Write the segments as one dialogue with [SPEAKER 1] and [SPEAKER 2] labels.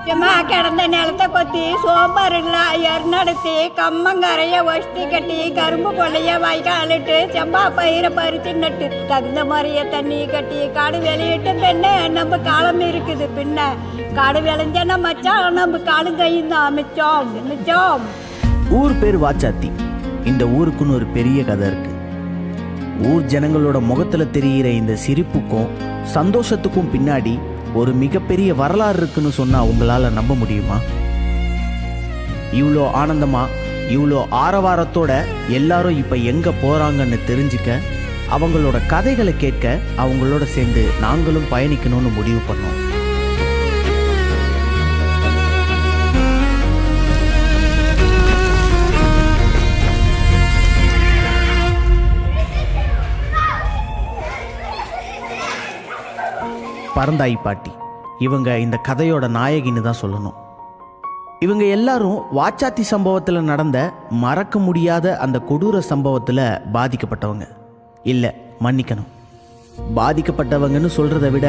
[SPEAKER 1] சும்மா கிடந்த நிலத்தை கொத்தி சோம்பாருலாம் எருநடுத்தி கம்மங்கரைய ஒஷ்டி கட்டி கரும்பு கொள்ளைய வாய்க்காலிட்டு செம்பா பயிரை பறிச்சு நட்டு தகுந்த மாதிரியே தண்ணி கட்டி காடு வெளியிட்டு பெண்ணே நம்ம காலம் இருக்குது பின்ன காடு விளைஞ்சா மச்சான் நம்ம காலும் கையும் தான் மிச்சம் மிச்சம்.
[SPEAKER 2] ஊர் பேர் வாச்சாத்தி. இந்த ஊருக்குன்னு ஒரு பெரிய கதை இருக்கு. ஊர் ஜனங்களோட முகத்துல தெரிகிற இந்த சிரிப்புக்கும் சந்தோஷத்துக்கும் பின்னாடி ஒரு மிகப்பெரிய வரலாறு இருக்குன்னு சொன்னா உங்களால நம்ப முடியுமா? இவ்வளோ ஆனந்தமா இவ்வளோ ஆரவாரத்தோட எல்லாரும் இப்ப எங்க போறாங்கன்னு தெரிஞ்சுக்க, அவங்களோட கதைகளை கேட்க, அவங்களோட சேர்ந்து நாங்களும் பயணிக்கணும்னு முடிவு பண்ணோம். பரந்தாயி பாட்டி இவங்க இந்த கதையோட நாயகின்னு தான் சொல்லணும். இவங்க எல்லாரும் வாச்சாத்தி சம்பவத்தில் நடந்த மறக்க முடியாத அந்த கொடூர சம்பவத்தில் பாதிக்கப்பட்டவங்க. இல்லை, மன்னிக்கணும், பாதிக்கப்பட்டவங்கன்னு சொல்கிறத விட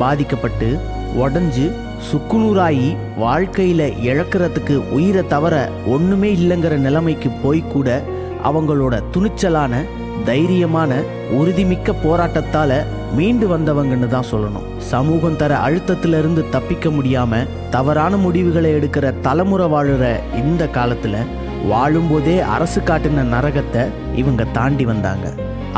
[SPEAKER 2] பாதிக்கப்பட்டு உடஞ்சி சுக்குநூறாயி வாழ்க்கையில் இழக்கிறதுக்கு உயிரை தவிர ஒன்றுமே இல்லைங்கிற நிலைமைக்கு போய் கூட அவங்களோட துணிச்சலான தைரியமான உறுதிமிக்க போராட்டத்தால் மீண்டு வந்தவங்கன்னு தான் சொல்லணும். சமூகம் தர அழுத்தத்திலிருந்து தப்பிக்க முடியாம தவறான முடிவுகளை எடுக்கிற தலைமுறை வாழுற இந்த காலத்துல வாழும்போதே அரசு காட்டின நரகத்தை இவங்க தாண்டி வந்தாங்க.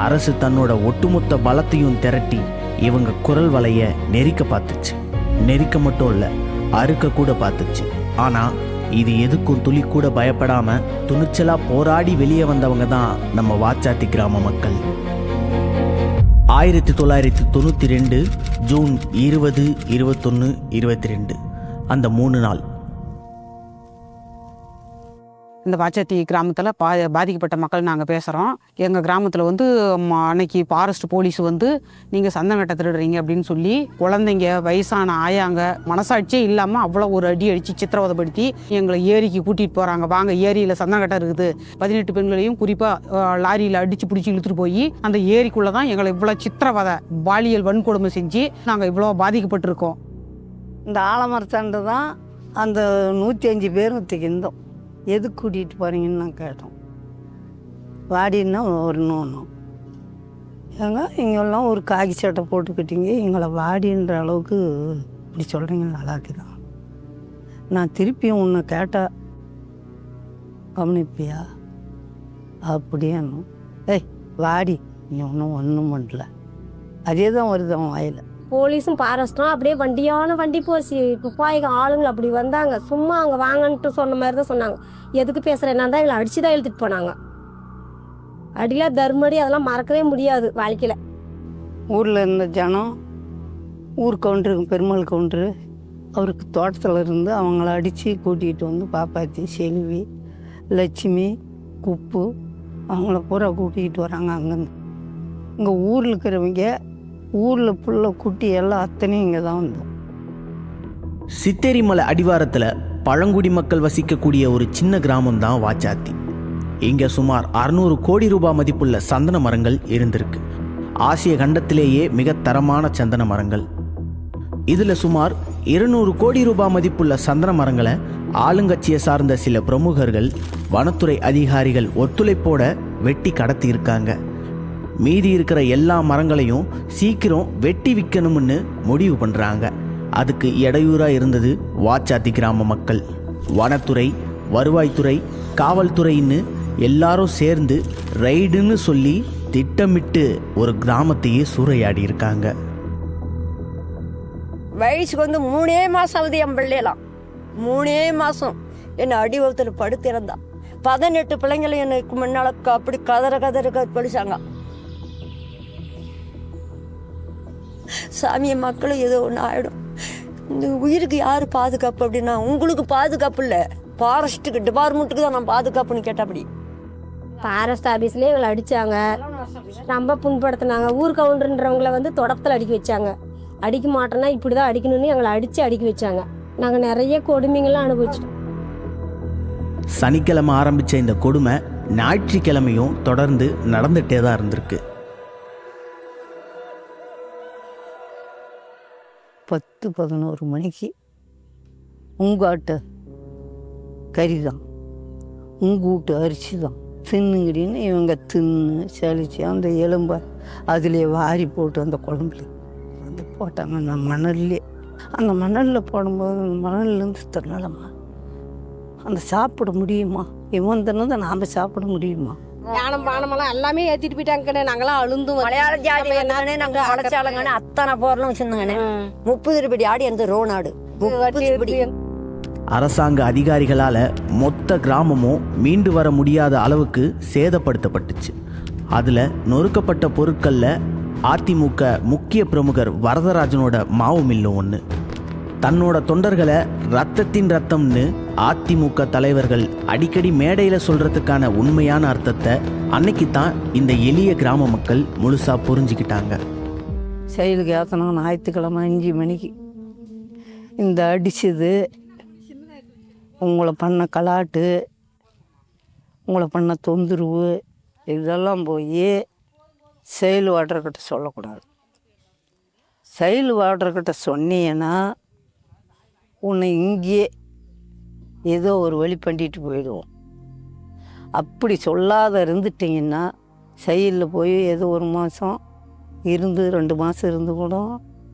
[SPEAKER 2] அரசு தன்னோட ஒட்டுமொத்த பலத்தையும் திரட்டி இவங்க குரல் வலைய நெரிக்க பார்த்துச்சு. நெரிக்க மட்டும் இல்ல, அறுக்க கூட பார்த்துச்சு. ஆனா இது எதுக்கும் துளி கூட பயப்படாம துணிச்சலா போராடி வெளியே வந்தவங்க தான் நம்ம வாச்சாத்தி கிராம மக்கள். 1992 ஜூன் 20, 21, 22 அந்த 3 நாள்
[SPEAKER 3] இந்த வாச்சாத்தி கிராமத்தில் பாதிக்கப்பட்ட மக்கள் நாங்கள் பேசுகிறோம். எங்கள் கிராமத்தில் வந்து அன்னைக்கு ஃபாரஸ்ட் போலீஸ் வந்து நீங்கள் சந்தனக்கட்டை திருடுறீங்க அப்படின்னு சொல்லி குழந்தைங்க, வயசான ஆயாங்க மனசாட்சியே இல்லாமல் அவ்வளோ ஒரு அடி அடித்து சித்திரவதைப்படுத்தி எங்களை ஏரிக்கு கூட்டிகிட்டு போகிறாங்க. வாங்க, ஏரியில் சந்தனக்கட்டை இருக்குது. 18 பெண்களையும் குறிப்பாக லாரியில் அடித்து பிடிச்சி இழுத்துட்டு போய் அந்த ஏரிக்குள்ளே தான் எங்களை இவ்வளோ சித்திரவதை பாலியல் வன்கொடுமை செஞ்சு நாங்கள் இவ்வளோ பாதிக்கப்பட்டிருக்கோம்.
[SPEAKER 4] இந்த ஆலமரத்தாண்டு தான் அந்த 105 பேரும் திகிந்தோம். எதுக்கு கூட்டிகிட்டு போகிறீங்கன்னு நான் கேட்டோம். வாடின்னா ஒரு நோணும் ஏங்க, இங்கெல்லாம் ஒரு காக்கி சட்டை போட்டுக்கிட்டீங்க, எங்களை வாடின்ற அளவுக்கு இப்படி சொல்கிறீங்க, நல்லா இருக்குதான். நான் திருப்பியும் உன்னை கேட்டால் கவனிப்பியா அப்படியேன்னு? ஏய் வாடி, நீ ஒன்றும் பண்ணல. அதே தான் வருது அவன் வாயில்.
[SPEAKER 5] போலீஸும் ஃபாரஸ்ட்டும் அப்படியே வண்டி போச்சு. துப்பாய்க்கு ஆளுங்க அப்படி வந்தாங்க. சும்மா அங்கே வாங்கன்ட்டு சொன்ன மாதிரி தான் சொன்னாங்க. எதுக்கு பேசுகிறேன்னா தான் எங்களை அடிச்சு தான் இழுத்துட்டு போனாங்க. அடியில் தர்மடி அதெல்லாம் மறக்கவே முடியாது வாழ்க்கையில்.
[SPEAKER 4] ஊரில் இருந்த ஜனம், ஊர் கவுண்டருக்கு, பெருமாள் கவுண்டரு, அவருக்கு தோட்டத்தில் இருந்து அவங்கள அடித்து கூட்டிகிட்டு வந்து பாப்பாத்தி, செல்வி, லட்சுமி, குப்பு அவங்கள பூரா கூட்டிகிட்டு வராங்க அங்கேருந்து. இங்கே ஊரில் இருக்கிறவங்க, ஊரில் புள்ள குட்டி எல்லாம் அத்தனையும் இங்கே தான் வந்தோம்.
[SPEAKER 2] சித்தேரிமலை அடிவாரத்தில் பழங்குடி மக்கள் வசிக்கக்கூடிய ஒரு சின்ன கிராமம் தான் வாச்சாத்தி. இங்கே சுமார் 600 கோடி ரூபாய் மதிப்புள்ள சந்தன மரங்கள் இருந்திருக்கு. ஆசிய கண்டத்திலேயே மிக தரமான சந்தன மரங்கள். இதில் சுமார் 200 கோடி ரூபாய் மதிப்புள்ள சந்தன மரங்களை ஆளுங்கட்சியை சார்ந்த சில பிரமுகர்கள், வனத்துறை அதிகாரிகள் ஒத்துழைப்போட வெட்டி கடத்தி இருக்காங்க. மீதி இருக்கிற எல்லா மரங்களையும் சீக்கிரம் வெட்டி விற்கணும்னு முடிவு பண்ணுறாங்க. அதுக்கு இடையூறாக இருந்தது வாச்சாத்தி கிராம மக்கள். வனத்துறை, வருவாய்த்துறை, காவல்துறைன்னு எல்லாரும் சேர்ந்து ரைடுன்னு சொல்லி திட்டமிட்டு ஒரு கிராமத்தையே சூறையாடி இருக்காங்க.
[SPEAKER 6] வயசுக்கு வந்து 3 மாதம் ஆகுது. என் பிள்ளையெல்லாம் 3 மாதம் என்னை அடி வகுத்தில் படுத்திருந்தா. 18 பிள்ளைங்களை எனக்கு முன்னால் அப்படி கதற படிச்சாங்க. சாமியை மக்களும் ஏதோ ஒன்று ஆகிடும். இந்த உயிருக்கு யார் பாதுகாப்பு அப்படின்னா, உங்களுக்கு பாதுகாப்பு இல்லை, ஃபாரஸ்ட்டுக்கு டிபார்ட்மெண்ட்டுக்கு தான் நான் பாதுகாப்புன்னு கேட்டபடி.
[SPEAKER 5] ஃபாரஸ்ட் ஆஃபீஸ்லேயே எங்களை அடித்தாங்க, ரொம்ப புண்படுத்தினாங்க. ஊர் கவுண்டர்ன்றவங்கள வந்து தொடப்பத்தில் அடிக்க வச்சாங்க. அடிக்க மாட்டோன்னா இப்படி தான் அடிக்கணும்னு எங்களை அடிக்க வச்சாங்க. நாங்கள் நிறைய கொடுமைங்கள்லாம் அனுபவிச்சிட்டோம்.
[SPEAKER 2] சனிக்கிழமை ஆரம்பித்த இந்த கொடுமை ஞாயிற்றுக்கிழமையும் தொடர்ந்து நடந்துகிட்டே தான் இருந்திருக்கு.
[SPEAKER 4] 10-11 மணிக்கு உங்கள் ஆட்டு கறி தான், உங்கள் வீட்டு அரிசி தான் தின்னுங்கடின்னு இவங்க தின்னு செழிச்சு அந்த எலும்பை அதிலே வாரி போட்டு அந்த குழம்புல வந்து போட்டாங்க. அந்த மணல்லே, அந்த மணலில் போடும்போது அந்த மணல்லேருந்து திறனலம்மா அந்த சாப்பிட முடியுமா? இவன் தினதை நாம் சாப்பிட முடியுமா?
[SPEAKER 5] யானம் பானமெல்லாம் எல்லாமே ஏற்றிட்டு போயிட்டாங்கண்ணே. நாங்களாம் அழுந்தும்
[SPEAKER 6] மலையாள ஜாதி என்னன்னு நாங்கள் உழைச்சாலங்கன்னு அத்தனை போரெல்லாம் வச்சுருந்தோங்கண்ணே. 30 ரூபாய் ஆடி அந்த ரோநாடு 30 ரூபாய்.
[SPEAKER 2] அரசாங்க அதிகாரிகளால் மொத்த கிராமமும் மீண்டு வர முடியாத அளவுக்கு சேதப்படுத்தப்பட்டுச்சு. அதில் நொறுக்கப்பட்ட பொருட்களில் அதிமுக முக்கிய பிரமுகர் வரதராஜனோட மாவு மில்லும் ஒன்று. தன்னோட தொண்டர்களை ரத்தத்தின் ரத்தம்னு அதிமுக தலைவர்கள் அடிக்கடி மேடையில் சொல்கிறதுக்கான உண்மையான அர்த்தத்தை அன்னைக்கு தான் இந்த எளிய கிராம மக்கள் முழுசாக புரிஞ்சுக்கிட்டாங்க.
[SPEAKER 4] செயலுக்கு ஏற்றணும் ஞாயிற்றுக்கிழமை 5 மணிக்கு இந்த அடிச்சது, உங்களை பண்ண கலாட்டு, உங்களை பண்ண தொந்தரவு இதெல்லாம் போய் செயல் வாட்டர்கிட்ட சொல்லக்கூடாது. செயல் வாட்டர்கிட்ட சொன்னீங்கன்னா உன்னை இங்கேயே ஏதோ ஒரு வழி பண்ணிட்டு போயிடுவோம். அப்படி சொல்லாத இருந்துட்டிங்கன்னா செயலில் போய் ஏதோ 1 மாதம் இருந்து 2 மாதம் இருந்து கூட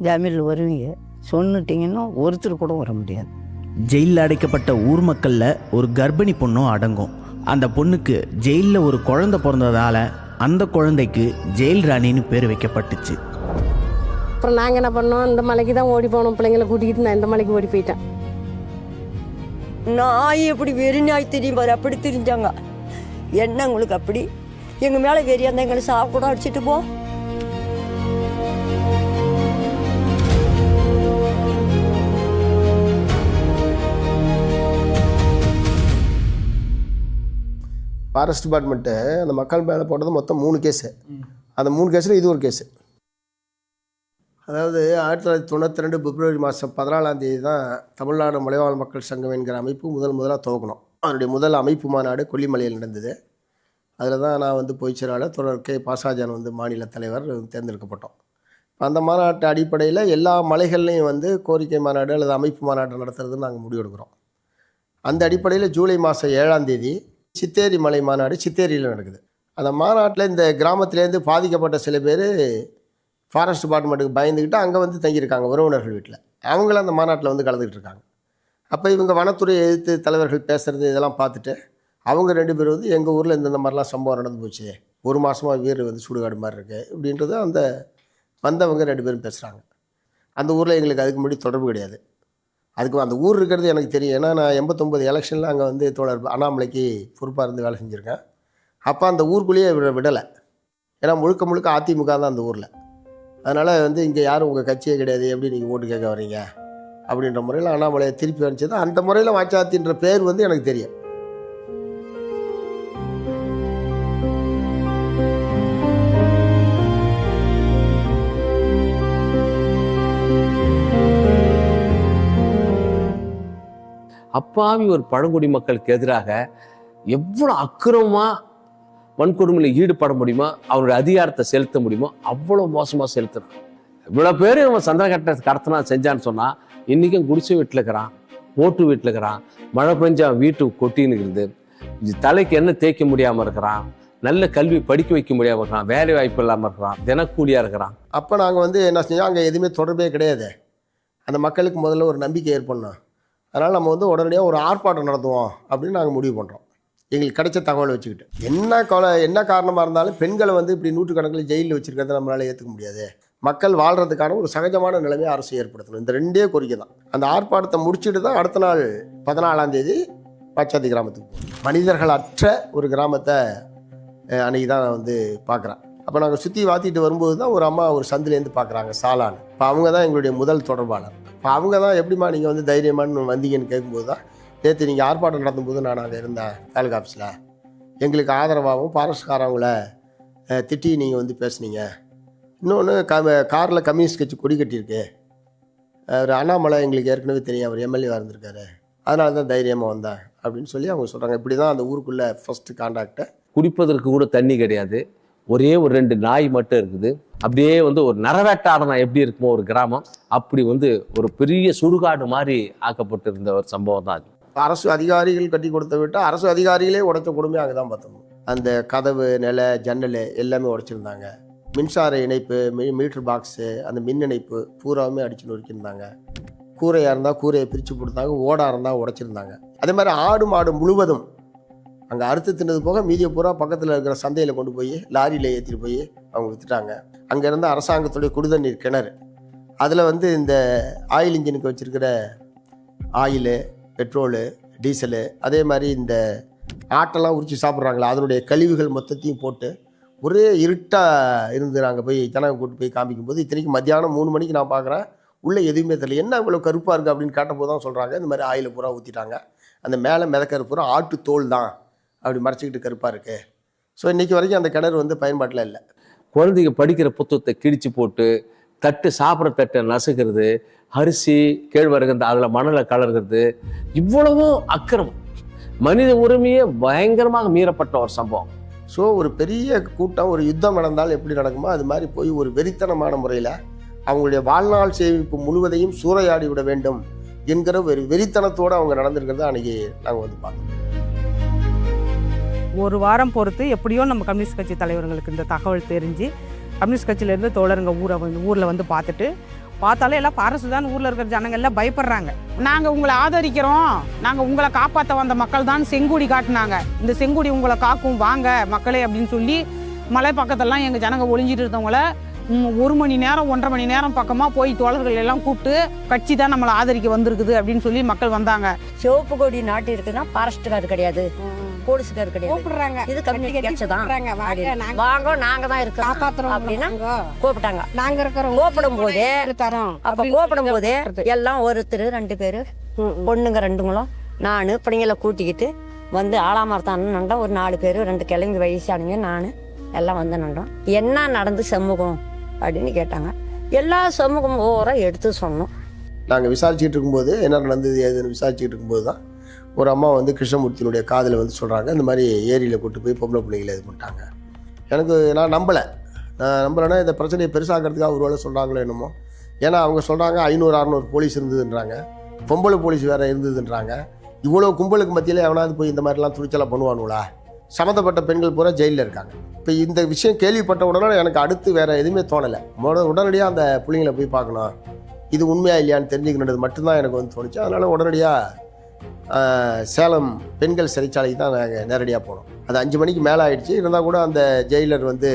[SPEAKER 4] ஜாமீனில் வருவீங்க. சொன்னிட்டிங்கன்னா ஒருத்தர் கூட வர முடியாது.
[SPEAKER 2] ஜெயிலில் அடைக்கப்பட்ட ஊர் மக்களில் ஒரு கர்ப்பிணி பொண்ணும் அடங்கும். அந்த பொண்ணுக்கு ஜெயிலில் ஒரு குழந்தை பிறந்ததால அந்த குழந்தைக்கு ஜெயில் ராணின்னு பேர் வைக்கப்பட்டுச்சு.
[SPEAKER 5] அப்புறம் நாங்கள் என்ன பண்ணோம், இந்த மலைக்கு தான் ஓடி போனோம். பிள்ளைங்களை கூட்டிக்கிட்டு நான் இந்த மலைக்கு ஓடி போயிட்டேன்.
[SPEAKER 6] நாய் எப்படி வெறி நாய் தெரியும் பாரு, அப்படி தெரிஞ்சாங்க. என்ன உங்களுக்கு அப்படி எங்கள் மேலே வெறியா இருந்தால் எங்களை சாப்பிட கூட அடிச்சுட்டு போ.
[SPEAKER 7] ஃபாரஸ்ட் டிபார்ட்மெண்ட்டு அந்த மக்கள் மேலே போட்டது மொத்தம் 3 கேஸு. அந்த 3 கேஸில் இது ஒரு கேஸு. அதாவது 1992 பிப்ரவரி மாதம் 14ஆம் தேதி தான் தமிழ்நாடு மலைவாழ் மக்கள் சங்கம் என்கிற அமைப்பு முதலாக துவக்கணும். அதனுடைய முதல் அமைப்பு மாநாடு கொல்லிமலையில் நடந்தது. அதில் தான் நான் வந்து பொதுச் செயலாளர் தொடர் கே பாசாஜான் வந்து மாநில தலைவர் தேர்ந்தெடுக்கப்பட்டோம். அந்த மாநாட்டு அடிப்படையில் எல்லா மலைகள்லையும் வந்து கோரிக்கை மாநாடு அல்லது அமைப்பு மாநாடு நடத்துறதுன்னு நாங்கள் முடிவெடுக்கிறோம். அந்த அடிப்படையில் ஜூலை மாதம் 7ஆம் தேதி சித்தேரி மலை மாநாடு சித்தேரியில் நடக்குது. அந்த மாநாட்டில் இந்த கிராமத்திலேருந்து பாதிக்கப்பட்ட சில பேர் ஃபாரஸ்ட் டிபார்ட்மெண்ட்டுக்கு பயந்துக்கிட்டு அங்கே வந்து தங்கியிருக்காங்க உறவினர்கள் வீட்டில். அவங்களும் அந்த மாநாட்டில் வந்து கலந்துக்கிட்டு இருக்காங்க. அப்போ இவங்க வனத்துறையை எதிர்த்து தலைவர்கள் பேசுகிறது இதெல்லாம் பார்த்துட்டு அவங்க 2 பேர் வந்து எங்கள் ஊரில் இந்த மாதிரிலாம் சம்பவம் நடந்து போச்சு, 1 மாதமாக வீடு வந்து சுடுகாடு மாதிரி இருக்குது அப்படின்றது அந்த வந்தவங்க 2 பேரும் பேசுகிறாங்க. அந்த ஊரில் எங்களுக்கு அதுக்கு முன்னாடி தொடர்பு கிடையாது. அதுக்கு அந்த ஊர் இருக்கிறது எனக்கு தெரியும். ஏன்னா நான் 89 எலெக்ஷனில் அங்கே வந்து தோழர் அண்ணாமலைக்கு பொறுப்பாக இருந்து வேலை செஞ்சுருக்கேன். அப்போ அந்த ஊருக்குள்ளேயே விடலை. ஏன்னா முழுக்க அதிமுக தான் அந்த ஊரில். அதனால் வந்து இங்கே யாரும் உங்கள் கட்சியே கிடையாது, எப்படி நீங்கள் ஓட்டு கேட்க வரீங்க அப்படின்ற முறையில் அண்ணாமலையை திருப்பி அனுப்பிச்சது. அந்த முறையில் வாச்சாத்தின்ற பேர் வந்து எனக்கு தெரியும்.
[SPEAKER 8] அப்பாவி ஒரு பழங்குடி மக்களுக்கு எதிராக எவ்வளோ அக்கிரமமாக வன்கொடுமையில் ஈடுபட முடியுமோ, அவருடைய அதிகாரத்தை செலுத்த முடியுமோ அவ்வளோ மோசமாக செலுத்துறான். இவ்வளோ பேர் அவன் சந்திரகட்டை கடத்தினா செஞ்சான்னு சொன்னால் இன்றைக்கும் குடிசை வீட்டில் இருக்கிறான், ஓட்டு வீட்டில் இருக்கிறான், மழை பெஞ்சு அவன் வீட்டுக்கு கொட்டின்னு இருக்குது, தலைக்கு என்ன தேய்க்க முடியாமல் இருக்கிறான், நல்ல கல்வி படிக்க வைக்க முடியாமல் இருக்கிறான், வேலை வாய்ப்பு இல்லாமல் இருக்கிறான், தினக்கூலியாக இருக்கிறான்.
[SPEAKER 7] அப்போ நாங்கள் வந்து என்ன செஞ்சோம், அங்கே எதுவுமே தொடர்பே கிடையாது. அந்த மக்களுக்கு முதல்ல ஒரு நம்பிக்கை ஏற்படணும். அதனால் நம்ம வந்து உடனடியாக ஒரு ஆர்ப்பாட்டம் நடத்துவோம் அப்படின்னு நாங்கள் முடிவு பண்ணுறோம். எங்களுக்கு கிடைச்ச தகவலை வச்சுக்கிட்டு என்ன காரணமாக இருந்தாலும் பெண்களை வந்து இப்படி 100கணக்கில் ஜெயிலில் வச்சுருக்கிறத நம்மளால் ஏற்றுக்க முடியாது. மக்கள் வாழ்கிறதுக்கான ஒரு சகஜமான நிலைமையை அரசு ஏற்படுத்தணும். இந்த 2 கோரிக்கை தான். அந்த ஆர்ப்பாட்டத்தை முடிச்சுட்டு தான் அடுத்த நாள் 14ஆம் தேதி பாச்சாத்தி கிராமத்துக்கு போகும். மனிதர்கள் அற்ற ஒரு கிராமத்தை அன்றைக்கி தான் நான் வந்து பார்க்குறேன். அப்போ நாங்கள் சுற்றி வாத்திட்டு வரும்போது தான் ஒரு அம்மா ஒரு சந்திலேருந்து பார்க்குறாங்க, சாலான்னு. இப்போ அவங்க தான் எங்களுடைய முதல் தொடர்பாளர். இப்போ அவங்க தான் எப்படிமா நீங்கள் வந்து தைரியமானு வந்தீங்கன்னு கேட்கும்போது தான், நேற்று நீங்கள் ஆர்ப்பாட்டம் நடத்தும்போது நான் அங்கே இருந்தேன் தாலுகா ஆஃபீஸில், எங்களுக்கு ஆதரவாகவும் ஃபாரஸ்ட்காரவங்கள திட்டி நீங்கள் வந்து பேசுனீங்க. இன்னொன்று காரில் கம்யூனிஸ்ட் கட்சி கொடி கட்டியிருக்கு, அவர் அண்ணாமலை எங்களுக்கு ஏற்கனவே தெரியும், அவர் எம்எல்ஏவாக இருந்திருக்காரு, அதனால தான் தைரியமாக வந்தேன் அப்படின்னு சொல்லி அவங்க சொல்கிறாங்க. இப்படி தான் அந்த ஊருக்குள்ளே ஃபஸ்ட்டு கான்டாக்டை.
[SPEAKER 8] குடிப்பதற்கு கூட தண்ணி கிடையாது, ஒரே ஒரு 2 நாய் மட்டும் இருக்குது. அப்படியே வந்து ஒரு நரவேட்டாடனா எப்படி இருக்குமோ ஒரு கிராமம், அப்படி வந்து ஒரு பெரிய சுடுகாடு மாதிரி ஆக்கப்பட்டிருந்த ஒரு சம்பவம் தான் அது.
[SPEAKER 7] அரசு அதிகாரிகள் கட்டி கொடுத்த விட்டு அரசு அதிகாரிகளே உடைச்ச கொடுமை அங்கே தான் பார்த்தோம். அந்த கதவு, நிலை, ஜன்னல் எல்லாமே உடைச்சிருந்தாங்க. மின்சார இணைப்பு, மீட்டர் பாக்ஸு, அந்த மின் இணைப்பு பூராவுமே அடிச்சு நொறுக்கியிருந்தாங்க. கூரையாக இருந்தால் கூரையை பிரித்து கொடுத்தாங்க, ஓடாக இருந்தால் உடைச்சிருந்தாங்க. அதே மாதிரி ஆடு மாடு முழுவதும் அங்கே அறுத்து தின்னது போக மீதியை பூரா பக்கத்தில் இருக்கிற சந்தையில் கொண்டு போய் லாரியில் ஏற்றிட்டு போய் அவங்க விற்றுட்டாங்க. அங்கே இருந்த அரசாங்கத்துடைய குடிதண்ணீர் கிணறு, அதில் வந்து இந்த ஆயில் இன்ஜினுக்கு வச்சுருக்கிற ஆயிலு, பெட்ரோலு, டீசலு, அதே மாதிரி இந்த ஆட்டெல்லாம் உரிச்சு சாப்பிட்றாங்களா அதனுடைய கழிவுகள் மொத்தத்தையும் போட்டு ஒரே இருட்டாக இருந்து நாங்கள் போய் ஜனங்க கூட்டு போய் காமிக்கும்போது, இத்தனைக்கு மத்தியானம் 3 மணிக்கு நான் பார்க்குறேன், உள்ளே எதுவுமே தெரியல. என்ன இவ்வளோ கருப்பாக இருக்குது அப்படின்னு கேட்டபோது தான் சொல்கிறாங்க, இந்த மாதிரி ஆயிலை பூரா ஊற்றிட்டாங்க, அந்த மேலே மிதக்கிற பூரா ஆட்டு தோல் தான் அப்படி மறைச்சிக்கிட்டு கருப்பாக இருக்குது. ஸோ இன்றைக்கி வரைக்கும் அந்த கிணறு வந்து பயன்பாட்டில் இல்லை.
[SPEAKER 8] குழந்தைங்க படிக்கிற புத்தகத்தை கிழிச்சு போட்டு, தட்டு சாப்பிட்ற தட்டை நசுக்கிறது, அரிசி கேழ்வரகு அதில் மணலை கலர்கிறது, இவ்வளவும் அக்கிரமம், மனித உரிமையே பயங்கரமாக மீறப்பட்ட ஒரு சம்பவம்.
[SPEAKER 7] ஸோ ஒரு பெரிய கூட்டம், ஒரு யுத்தம் நடந்தால் எப்படி நடக்குமோ அது மாதிரி போய் ஒரு வெறித்தனமான முறையில் அவங்களுடைய வாழ்நாள் சேமிப்பு முழுவதையும் சூறையாடி விட வேண்டும் என்கிற ஒரு வெறித்தனத்தோடு அவங்க நடந்திருக்கிறத அன்றைக்கி நாங்கள் வந்து பார்த்தோம்.
[SPEAKER 3] ஒரு வாரம் பொறுத்து எப்படியோ நம்ம கம்யூனிஸ்ட் கட்சி தலைவர்களுக்கு இந்த தகவல் தெரிஞ்சு கம்யூனிஸ்ட் கட்சியிலேருந்து தோழருங்க ஊரில் வந்து பார்த்தாலே எல்லாம் ஃபாரஸ்ட் தான் ஊரில் இருக்கிற ஜனங்க எல்லாம் பயப்படுறாங்க. நாங்கள் உங்களை ஆதரிக்கிறோம், நாங்கள் உங்களை காப்பாற்ற வந்த மக்கள் தான் செங்கொடி காட்டினாங்க, இந்த செங்கொடி உங்களை காக்கும் வாங்க மக்களே அப்படின்னு சொல்லி மலை பக்கத்தெல்லாம் எங்கள் ஜனங்க ஒளிஞ்சிட்டு இருந்தவங்கள 1 மணி நேரம் 1.5 மணி நேரம் பக்கமாக போய் தோழர்கள் எல்லாம் கூப்பிட்டு கட்சி தான் நம்மளை ஆதரிக்க வந்திருக்குது அப்படின்னு சொல்லி மக்கள் வந்தாங்க.
[SPEAKER 6] சிவப்பு கொடி நாட்டு இருக்குன்னா ஃபாரஸ்ட்டுக்கார் கிடையாது, போலீஸ்கார் கிடையாது, இது கம்யூனிஸ்ட் தான். வாங்க நாங்க தான் இருக்கோம் அப்படின்னா கூப்பிட்டாங்க. நாங்க இருக்கிறோம். கூப்பிடும் போதே அப்ப கூப்பிடும் போதே எல்லாம் ஒருத்தர் 2 பேரு பொண்ணுங்க 2ங்களும் நான் பிள்ளைங்களை கூட்டிக்கிட்டு வந்து ஆலாமரத்தான் நண்டா ஒரு 4 பேர் 2 கிழங்கு வயசானுங்க நான் எல்லாம் வந்து நண்டோம். என்ன நடந்து சமூகம் அப்படின்னு கேட்டாங்க. எல்லா சமூகம் ஓரா எடுத்து சொன்னோம்.
[SPEAKER 7] நாங்கள் விசாரிச்சுட்டு இருக்கும்போது என்ன நடந்தது ஏதுன்னு விசாரிச்சுட்டு இருக்கும்போது தான் ஒரு அம்மா வந்து கிருஷ்ணமூர்த்தியினுடைய காதில் வந்து சொல்கிறாங்க, இந்த மாதிரி ஏரியில் கூட்டு போய் பொம்பளை பிள்ளைகளை இது பண்ணிட்டாங்க. எனக்கு நான் நம்பலைன்னா இந்த பிரச்சனையை பெருசாக்கிறதுக்காக ஒரு வேளை சொல்கிறாங்களோ என்னமோ. ஏன்னா அவங்க சொல்கிறாங்க 500-600 போலீஸ் இருந்ததுன்றாங்க, பொம்பளை போலீஸ் வேறு இருந்ததுன்றாங்க. இவ்வளோ கும்பலுக்கு மத்தியில் எவனாவது போய் இந்த மாதிரிலாம் துணிச்சலாக பண்ணுவானுங்களா? சம்மந்தப்பட்ட பெண்கள் பூரா ஜெயிலில் இருக்காங்க. இப்போ இந்த விஷயம் கேள்விப்பட்ட உடனே எனக்கு அடுத்து வேறு எதுவுமே தோணலை. உடனடியாக அந்த பிள்ளைங்களை போய் பார்க்கணும், இது உண்மையாக இல்லையான்னு தெரிஞ்சுக்கணுன்றது மட்டும்தான் எனக்கு வந்து தோணுச்சு. அதனால் உடனடியாக சேலம் பெண்கள் சிறைச்சாலைக்கு தான் நாங்கள் நேரடியாக போனோம். அது 5 மணிக்கு மேலே ஆகிடுச்சு. இருந்தால் கூட அந்த ஜெயிலர் வந்து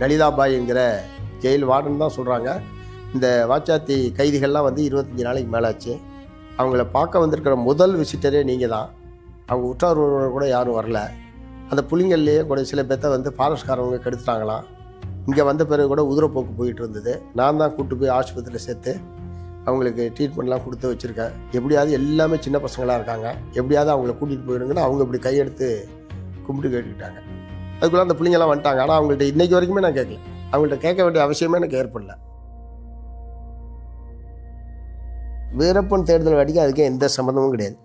[SPEAKER 7] லலிதாபாய் என்கிற ஜெயில் வார்டன் தான் சொல்கிறாங்க, இந்த வாச்சாத்தி கைதிகள்லாம் வந்து 25 நாளைக்கு மேலே ஆச்சு, அவங்கள பார்க்க வந்திருக்கிற முதல் விசிட்டரே நீங்கள் தான், அவங்க உற்றார் உறவினர் கூட யாரும் வரல, அந்த புலிங்கள்லேயே கூட சில பேர்த்த வந்து ஃபாரஸ்ட்காரவங்க கெடுத்துட்டாங்களாம், இங்கே வந்த பிறகு கூட உதிரப்போக்கு போயிட்டு இருந்தது, நான் தான் கூப்பிட்டு போய் ஆஸ்பத்திரியில் சேர்த்து அவங்களுக்கு ட்ரீட்மெண்ட்லாம் கொடுத்து வச்சுருக்கேன், எப்படியாவது எல்லாமே சின்ன பசங்களாக இருக்காங்க, எப்படியாவது அவங்கள கூட்டிகிட்டு போயிடுங்கன்னு அவங்க இப்படி கையெடுத்து கும்பிட்டு கேட்டுக்கிட்டாங்க. அதுக்குள்ளே அந்த பிள்ளைங்கள்லாம் வந்துட்டாங்க. ஆனால் அவங்கள்ட்ட இன்றைக்கி வரைக்குமே நான் கேட்கல, அவங்கள்ட்ட கேட்க வேண்டிய அவசியமே எனக்கு ஏற்படல. வீரப்பன் தேர்தல் வாட்டிக்கு அதுக்கு எந்த சம்மந்தமும் கிடையாது.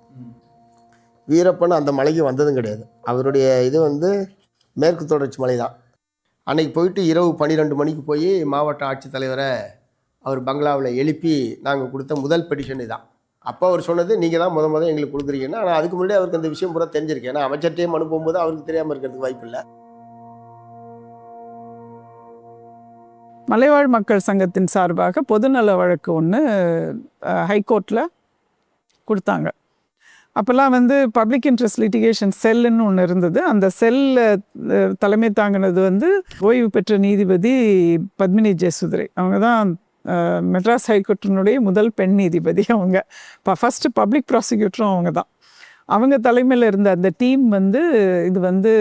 [SPEAKER 7] வீரப்பன் அந்த மலைக்கு வந்ததும் கிடையாது. அவருடைய இது வந்து மேற்கு தொடர்ச்சி மலை தான். அன்றைக்கி போயிட்டு இரவு 12 மணிக்கு போய் மாவட்ட ஆட்சித்தலைவரை அவர் பங்களாவில் எழுப்பி நாங்கள் கொடுத்த முதல் பெட்டிஷன் இதுதான். அப்போ அவர் சொன்னது நீங்கள் தான் முதல் எங்களுக்கு கொடுக்குறீங்கன்னா, ஆனால் அதுக்கு முன்னாடி அவருக்கு அந்த விஷயம் பூரா தெரிஞ்சிருக்கு. ஏன்னா அமைச்சர்கிட்டையும் அனுப்பும்போது அவருக்கு தெரியாமல் இருக்கிறதுக்கு வாய்ப்பு இல்லை.
[SPEAKER 9] மலைவாழ் மக்கள் சங்கத்தின் சார்பாக பொதுநல வழக்கு ஒன்று ஹைகோர்ட்டில் கொடுத்தாங்க. அப்போல்லாம் வந்து பப்ளிக் இன்ட்ரெஸ்ட் லிட்டிகேஷன் செல்லுன்னு ஒன்று இருந்தது. அந்த செல்ல தலைமை தாங்கினது வந்து ஓய்வு பெற்ற நீதிபதி பத்மினி ஜெயசுந்தரி. அவங்க தான் மெட்ராஸ் ஹைகோர்ட்டினுடைய முதல் பெண் நீதிபதி. அவங்க ஃபஸ்ட்டு பப்ளிக் ப்ராசிக்யூட்டரும் அவங்க தான். அவங்க தலைமையில் இருந்த அந்த டீம் வந்து இது வந்து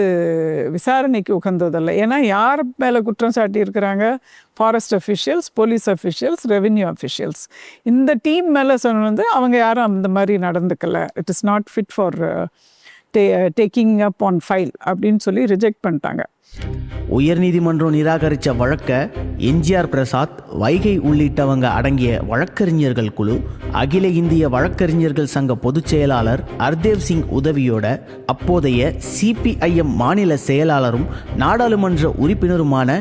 [SPEAKER 9] விசாரணைக்கு உகந்ததில்லை. ஏன்னா யார் மேலே குற்றம் சாட்டி இருக்கிறாங்க? Forest officials, police officials, revenue officials. இந்த டீம் மேலே சொன்ன வந்து அவங்க யாரும் அந்த மாதிரி நடந்துக்கலை, it is not fit for taking up on file அப்படின்னு சொல்லி ரிஜெக்ட் பண்ணிட்டாங்க.
[SPEAKER 2] உயர்நீதிமன்றம் நிராகரித்த வழக்க எம்ஜிஆர் பிரசாத், வைகை உள்ளிட்டவங்க அடங்கிய வழக்கறிஞர்கள் குழு அகில இந்திய வழக்கறிஞர்கள் சங்க பொதுச் செயலாளர் ஹர்தேவ் சிங் உதவியோட அப்போதைய சிபிஐஎம் மாநில செயலாளரும் நாடாளுமன்ற உறுப்பினருமான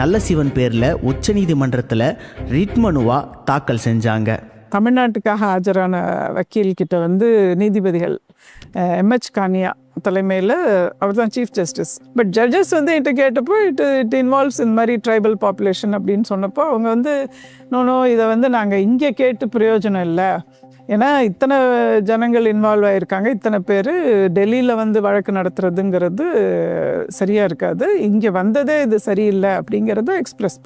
[SPEAKER 2] நல்லசிவன் பேரில் உச்சநீதிமன்றத்தில் ரிட் மனுவா தாக்கல் செஞ்சாங்க.
[SPEAKER 9] தமிழ்நாட்டுக்காக ஆஜரான வக்கீல்கிட்ட வந்து நீதிபதிகள் எம்ஹெச் கானியா தலைமையில் அவர் தான் சீஃப் ஜஸ்டிஸ். பட் ஜட்ஜஸ் வந்து என்கிட்ட கேட்டப்போ இட் இன்வால்வ்ஸ் இந்த மாதிரி ட்ரைபல் பாப்புலேஷன் அப்படின்னு சொன்னப்போ அவங்க வந்து நோ இதை வந்து நாங்கள் இங்கே கேட்டு பிரயோஜனம் இல்லை, ஏன்னா இத்தனை ஜனங்கள் இன்வால்வ் ஆகியிருக்காங்க, இத்தனை பேர் டெல்லியில் வந்து வழக்கு நடத்துறதுங்கிறது சரியாக இருக்காது, இங்கே வந்ததே இது சரியில்லை அப்படிங்கிறத எக்ஸ்ப்ரெஸ்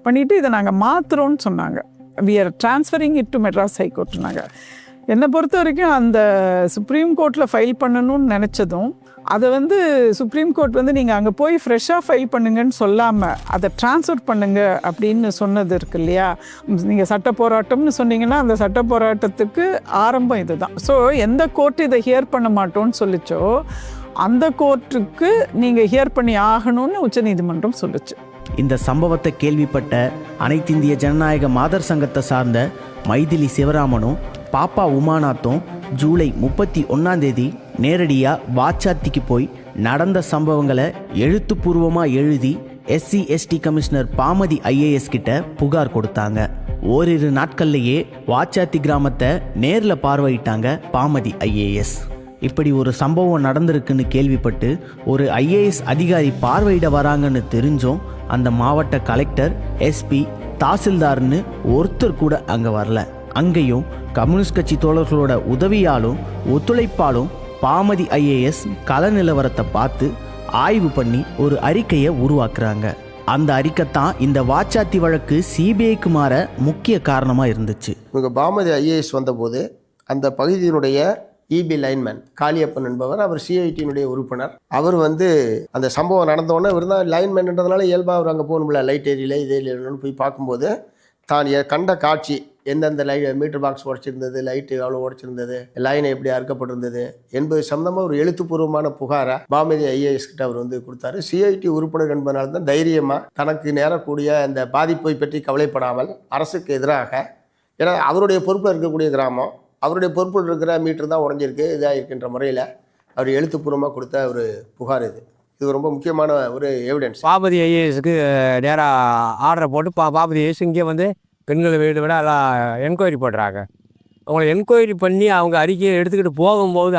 [SPEAKER 9] பண்ணிவிட்டு இதை நாங்கள் மாற்றுறோன்னு சொன்னாங்க. we are transferring it to Madras ஹைகோர்ட்னாங்க. என்னை பொறுத்த வரைக்கும் அந்த சுப்ரீம் கோர்ட்டில் ஃபைல் பண்ணணும்னு நினச்சதும் அதை வந்து சுப்ரீம் கோர்ட் வந்து நீங்கள் அங்கே போய் ஃப்ரெஷ்ஷாக ஃபைல் பண்ணுங்கன்னு சொல்லாமல் அதை ட்ரான்ஸ்ஃபர் பண்ணுங்க அப்படின்னு சொன்னது இருக்கு இல்லையா. நீங்கள் சட்ட போராட்டம்னு சொன்னீங்கன்னா அந்த சட்ட போராட்டத்துக்கு ஆரம்பம் இது தான். ஸோ எந்த கோர்ட்டு இதை ஹியர் பண்ண மாட்டோன்னு சொல்லிச்சோ அந்த கோர்ட்டுக்கு நீங்கள் ஹியர் பண்ணி ஆகணும்னு உச்சநீதிமன்றம் சொல்லிச்சு.
[SPEAKER 2] இந்த சம்பவத்தை கேள்விப்பட்ட அனைத்திந்திய ஜனநாயக மாதர் சங்கத்தை சார்ந்த மைதிலி சிவராமனும் பாப்பா உமாநாத்தும் ஜூலை 31 நேரடியாக வாச்சாத்திக்கு போய் நடந்த சம்பவங்களை எழுத்துப்பூர்வமாக எழுதி SC/ST கமிஷனர் பாமதி IAS கிட்ட புகார் கொடுத்தாங்க. ஓரிரு நாட்கள்லேயே வாச்சாத்தி கிராமத்தை நேரில் பார்வையிட்டாங்க பாமதி IAS. இப்படி ஒரு சம்பவம் நடந்திருக்குன்னு கேள்விப்பட்டு ஒரு IAS அதிகாரி பார்வையிட வராங்கன்னு தெரிஞ்சும் அந்த மாவட்ட கலெக்டர், SP, தாசில்தார்னு ஒருத்தர் கூட அங்கே வரல. அங்கேயும் கம்யூனிஸ்ட் கட்சி தோழர்களோட உதவியாலும் ஒத்துழைப்பாலும் பாமதி IAS கள நிலவரத்தை பார்த்து ஆய்வு பண்ணி ஒரு அறிக்கையை உருவாக்குறாங்க. அந்த அறிக்கை தான் இந்த வாச்சாத்தி வழக்கு CBIக்கு மாற முக்கிய காரணமாக இருந்துச்சு.
[SPEAKER 7] இவங்க பாமதி IAS வந்தபோது அந்த பகுதியினுடைய EB லைன்மேன் காளியப்பன் என்பவர், அவர் CIT உறுப்பினர். அவர் வந்து அந்த சம்பவம் நடந்தோடனே இவர் தான் லைன்மேன்ன்றதுனால இயல்பாக அவர் அங்கே போகணும்ல, லைட் ஏரியில் இதே இல்லைன்னு போய் பார்க்கும்போது தான் கண்ட காட்சி, எந்தெந்த மீட்டர் பாக்ஸ் உடச்சிருந்தது, லைட்டு எவ்வளோ உடச்சிருந்தது, லைனை எப்படி அறுக்கப்பட்டிருந்தது என்பது சம்பந்தமாக ஒரு எழுத்துப்பூர்வமான புகாரை பாமதி IAS கிட்ட அவர் வந்து கொடுத்தாரு. CIT உறுப்பினர் என்பதனால தான் தைரியமாக தனக்கு நேரக்கூடிய அந்த பாதிப்பை பற்றி கவலைப்படாமல் அரசுக்கு எதிராக, ஏன்னா அவருடைய பொறுப்பில் இருக்கக்கூடிய கிராமம், அவருடைய பொறுப்பில் இருக்கிற மீட்டர் தான் உடஞ்சிருக்கு, இதாக இருக்கின்ற முறையில் அவர் எழுத்துப்பூர்வமாக கொடுத்த ஒரு புகார். இது ரொம்ப முக்கியமான ஒரு எவிடன்ஸ்.
[SPEAKER 10] பாமதி IASக்கு நேராக ஆர்டரை போட்டு பாமதி IAS இங்கே வந்து பெண்களை வீடு விட எல்லாம் என்கொயரி போடுறாங்க. அவங்களை என்கொயரி பண்ணி அவங்க அறிக்கையை எடுத்துக்கிட்டு போகும்போது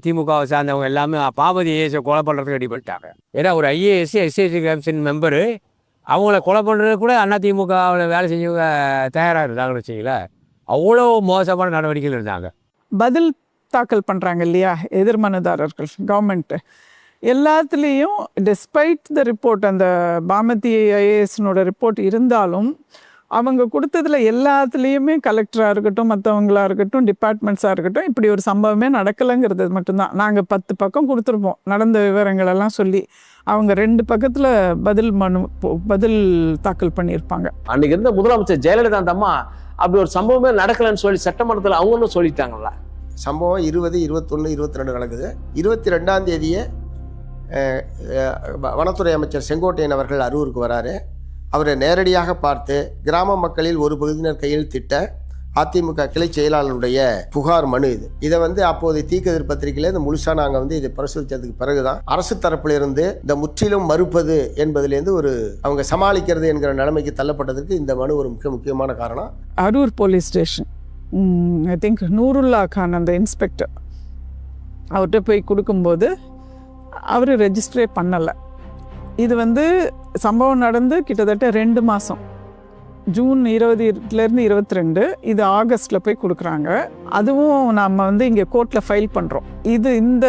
[SPEAKER 10] திமுகவை சார்ந்தவங்க எல்லாமே பாமதி IASஐ கொலை பண்ணுறதுக்கு ரெடி பண்ணிட்டாங்க. ஏன்னா ஒரு IAS SC/ST கமிஷன் மெம்பரு அவங்கள கொலை பண்ணுறது கூட திமுகவில் வேலை செஞ்சவங்க தயாராக இருந்தாங்கன்னு வச்சிங்களேன். அவ்வளோ மோசமான நடவடிக்கைகள் இருந்தாங்க.
[SPEAKER 9] பதில் தாக்கல் பண்ணுறாங்க இல்லையா எதிர்மனுதாரர்கள், கவர்மெண்ட்டு எல்லாத்துலேயும் டெஸ்பைட் த ரிப்போர்ட், அந்த பாமதி IASனோட ரிப்போர்ட் இருந்தாலும் அவங்க கொடுத்ததில் எல்லாத்துலேயுமே கலெக்டராக இருக்கட்டும், மற்றவங்களா இருக்கட்டும், டிபார்ட்மெண்ட்ஸாக இருக்கட்டும், இப்படி ஒரு சம்பவமே நடக்கலைங்கிறது மட்டும்தான். நாங்கள் 10 பக்கம் கொடுத்துருப்போம் நடந்த விவரங்களெல்லாம் சொல்லி, அவங்க 2 பக்கத்தில் பதில் தாக்கல் பண்ணியிருப்பாங்க.
[SPEAKER 8] அன்றைக்கி இருந்த முதலமைச்சர் ஜெயலலிதா அந்த அம்மா அப்படி ஒரு சம்பவமே நடக்கலைன்னு சொல்லி சட்டமன்றத்தில் அவங்களும் சொல்லிட்டாங்களா.
[SPEAKER 7] சம்பவம் 20, 21, 22 நடக்குது. 22 வனத்துறை அமைச்சர் செங்கோட்டையன் அவர்கள் அரூருக்கு வராரு. அவரை நேரடியாக பார்த்து கிராம மக்களில் ஒரு பகுதியினர் கையெழுத்திட்ட அதிமுக கிளை செயலாளருடைய புகார் மனு இதை வந்து அப்போது தீக்கதிர் பத்திரிகையில் இந்த முழுசா நாங்கள் வந்து இதை பரிசோதித்ததுக்கு பிறகுதான் அரசு தரப்பிலிருந்து இந்த முற்றிலும் மறுப்பது என்பதிலேருந்து ஒரு அவங்க சமாளிக்கிறது என்கிற நிலைமைக்கு தள்ளப்பட்டதற்கு இந்த மனு ஒரு முக்கியமான காரணம்.
[SPEAKER 9] Arur police station, I think Noorullah Khan அந்த இன்ஸ்பெக்டர், அவர்கிட்ட போய் கொடுக்கும்போது அவர் ரெஜிஸ்டரே பண்ணலை. இது வந்து சம்பவம் நடந்து கிட்டத்தட்ட 2 மாதம், ஜூன் 20 22, இது ஆகஸ்ட்டில் போய் கொடுக்குறாங்க. அதுவும் நம்ம வந்து இங்கே கோர்ட்டில் ஃபைல் பண்ணுறோம். இந்த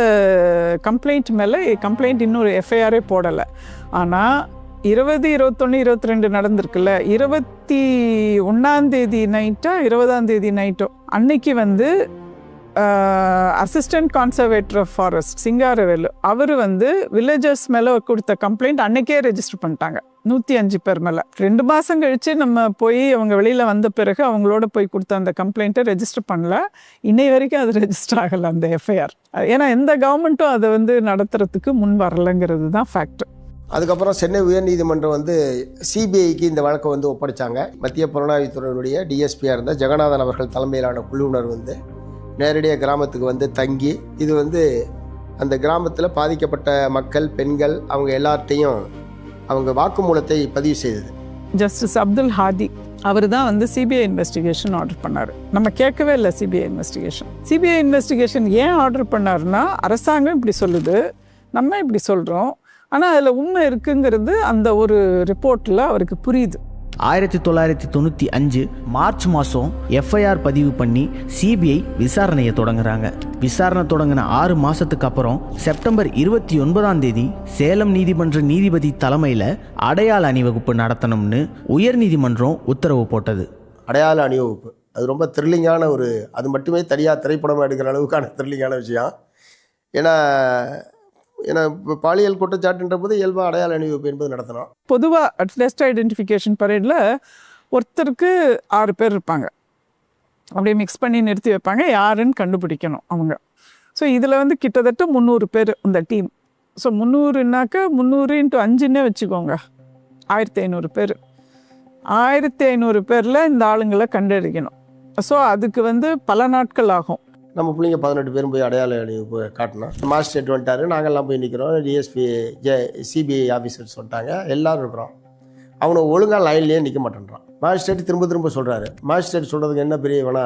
[SPEAKER 9] கம்ப்ளைண்ட் மேலே கம்ப்ளைண்ட் இன்னொரு FIRே போடலை. ஆனால் 20, 21, 22 நடந்திருக்குல்ல, 21 நைட்டா 20 நைட்டோ அன்னைக்கு வந்து அசிஸ்டன்ட் கான்சர்வேட்டர் ஆஃப் ஃபாரஸ்ட் சிங்காரவேலு அவர் வந்து வில்லேஜர்ஸ் மேலே கொடுத்த கம்ப்ளைண்ட் அன்னைக்கே ரெஜிஸ்டர் பண்ணிட்டாங்க 105 பேர் மேலே. 2 மாதம் கழித்து நம்ம போய் அவங்க வெளியில் வந்த பிறகு அவங்களோட போய் கொடுத்த அந்த கம்ப்ளைண்ட்டை ரெஜிஸ்டர் பண்ணல. இன்னை வரைக்கும் அது ரெஜிஸ்டர் ஆகலை அந்த எஃப்ஐஆர். ஏன்னா எந்த கவர்மெண்ட்டும் அதை வந்து நடத்துறதுக்கு முன் வரலைங்கிறது தான் ஃபேக்ட்.
[SPEAKER 7] அதுக்கப்புறம் சென்னை உயர்நீதிமன்றம் வந்து சிபிஐக்கு இந்த வழக்கை வந்து ஒப்படைச்சாங்க. மத்திய புலனாய்வுத்துறையினுடைய டிஎஸ்பியாக இருந்த ஜெகநாதன் அவர்கள் தலைமையிலான குழுவினர் வந்து நேரடியாக கிராமத்துக்கு வந்து தங்கி இது வந்து அந்த கிராமத்தில் பாதிக்கப்பட்ட மக்கள், பெண்கள் அவங்க எல்லார்ட்டையும் அவங்க வாக்குமூலத்தை பதிவு செய்தது.
[SPEAKER 9] ஜஸ்டிஸ் அப்துல் ஹாதி அவர் தான் வந்து சிபிஐ இன்வெஸ்டிகேஷன் ஆர்டர் பண்ணார். நம்ம கேட்கவே இல்லை சிபிஐ இன்வெஸ்டிகேஷன் ஏன் ஆர்டர் பண்ணாருன்னா, அரசாங்கம் இப்படி சொல்லுது, நம்ம இப்படி சொல்கிறோம், ஆனால் அதில் உண்மை இருக்குங்கிறது அந்த ஒரு ரிப்போர்ட்டில் அவருக்கு புரியுது.
[SPEAKER 2] 1995 மார்ச் மாதம் எஃப்ஐஆர் பதிவு பண்ணி சிபிஐ விசாரணையை தொடங்குறாங்க. விசாரணை தொடங்கின 6 மாதத்துக்கு அப்புறம் செப்டம்பர் 29 சேலம் நீதிமன்ற நீதிபதி தலைமையில் அடையாள அணிவகுப்பு நடத்தணும்னு உயர்நீதிமன்றம் உத்தரவு போட்டது.
[SPEAKER 7] அடையாள அணிவகுப்பு அது ரொம்ப த்ரில்லிங்கான அது மட்டுமே தனியாக திரைப்படம் எடுக்கிற அளவுக்கான த்ரில்லிங்கான விஷயம். ஏன்னா இப்போ பாலியல் குற்றச்சாட்டுன்ற போது இயல்பாக அடையாள அணிவகுப்பு என்பது நடத்தணும்.
[SPEAKER 9] பொதுவாக அட்லஸ்ட் ஐடென்டிஃபிகேஷன் பரேடில் ஒருத்தருக்கு 6 பேர் இருப்பாங்க, அப்படியே மிக்ஸ் பண்ணி நிறுத்தி வைப்பாங்க, யாருன்னு கண்டுபிடிக்கணும் அவங்க. ஸோ இதில் வந்து கிட்டத்தட்ட 300 பேர் இந்த டீம். ஸோ 300னாக்கா 300 × 5ன்னே வச்சுக்கோங்க, 1500 பேர். 1500 பேரில் இந்த ஆளுங்களை கண்டறிக்கணும். ஸோ அதுக்கு வந்து பல நாட்கள் ஆகும்.
[SPEAKER 7] நம்ம பிள்ளைங்க 18 பேரும் போய் அடையாள அணிவகுப்பு காட்டணும். மாஜிஸ்ட்ரேட் வந்துட்டார், நாங்கள்லாம் போய் நிற்கிறோம், டிஎஸ்பி சிபிஐ ஆஃபீஸர்ஸ் வந்துட்டாங்க, எல்லோரும் இருக்கிறோம். அவனை ஒழுங்காக லைன்லேயே நிற்க மாட்டேன்றான். மாஜிஸ்ட்ரேட் திரும்ப சொல்கிறாரு. மாஜிஸ்ட்ரேட் சொல்கிறதுக்கு என்ன பெரிய வேணா,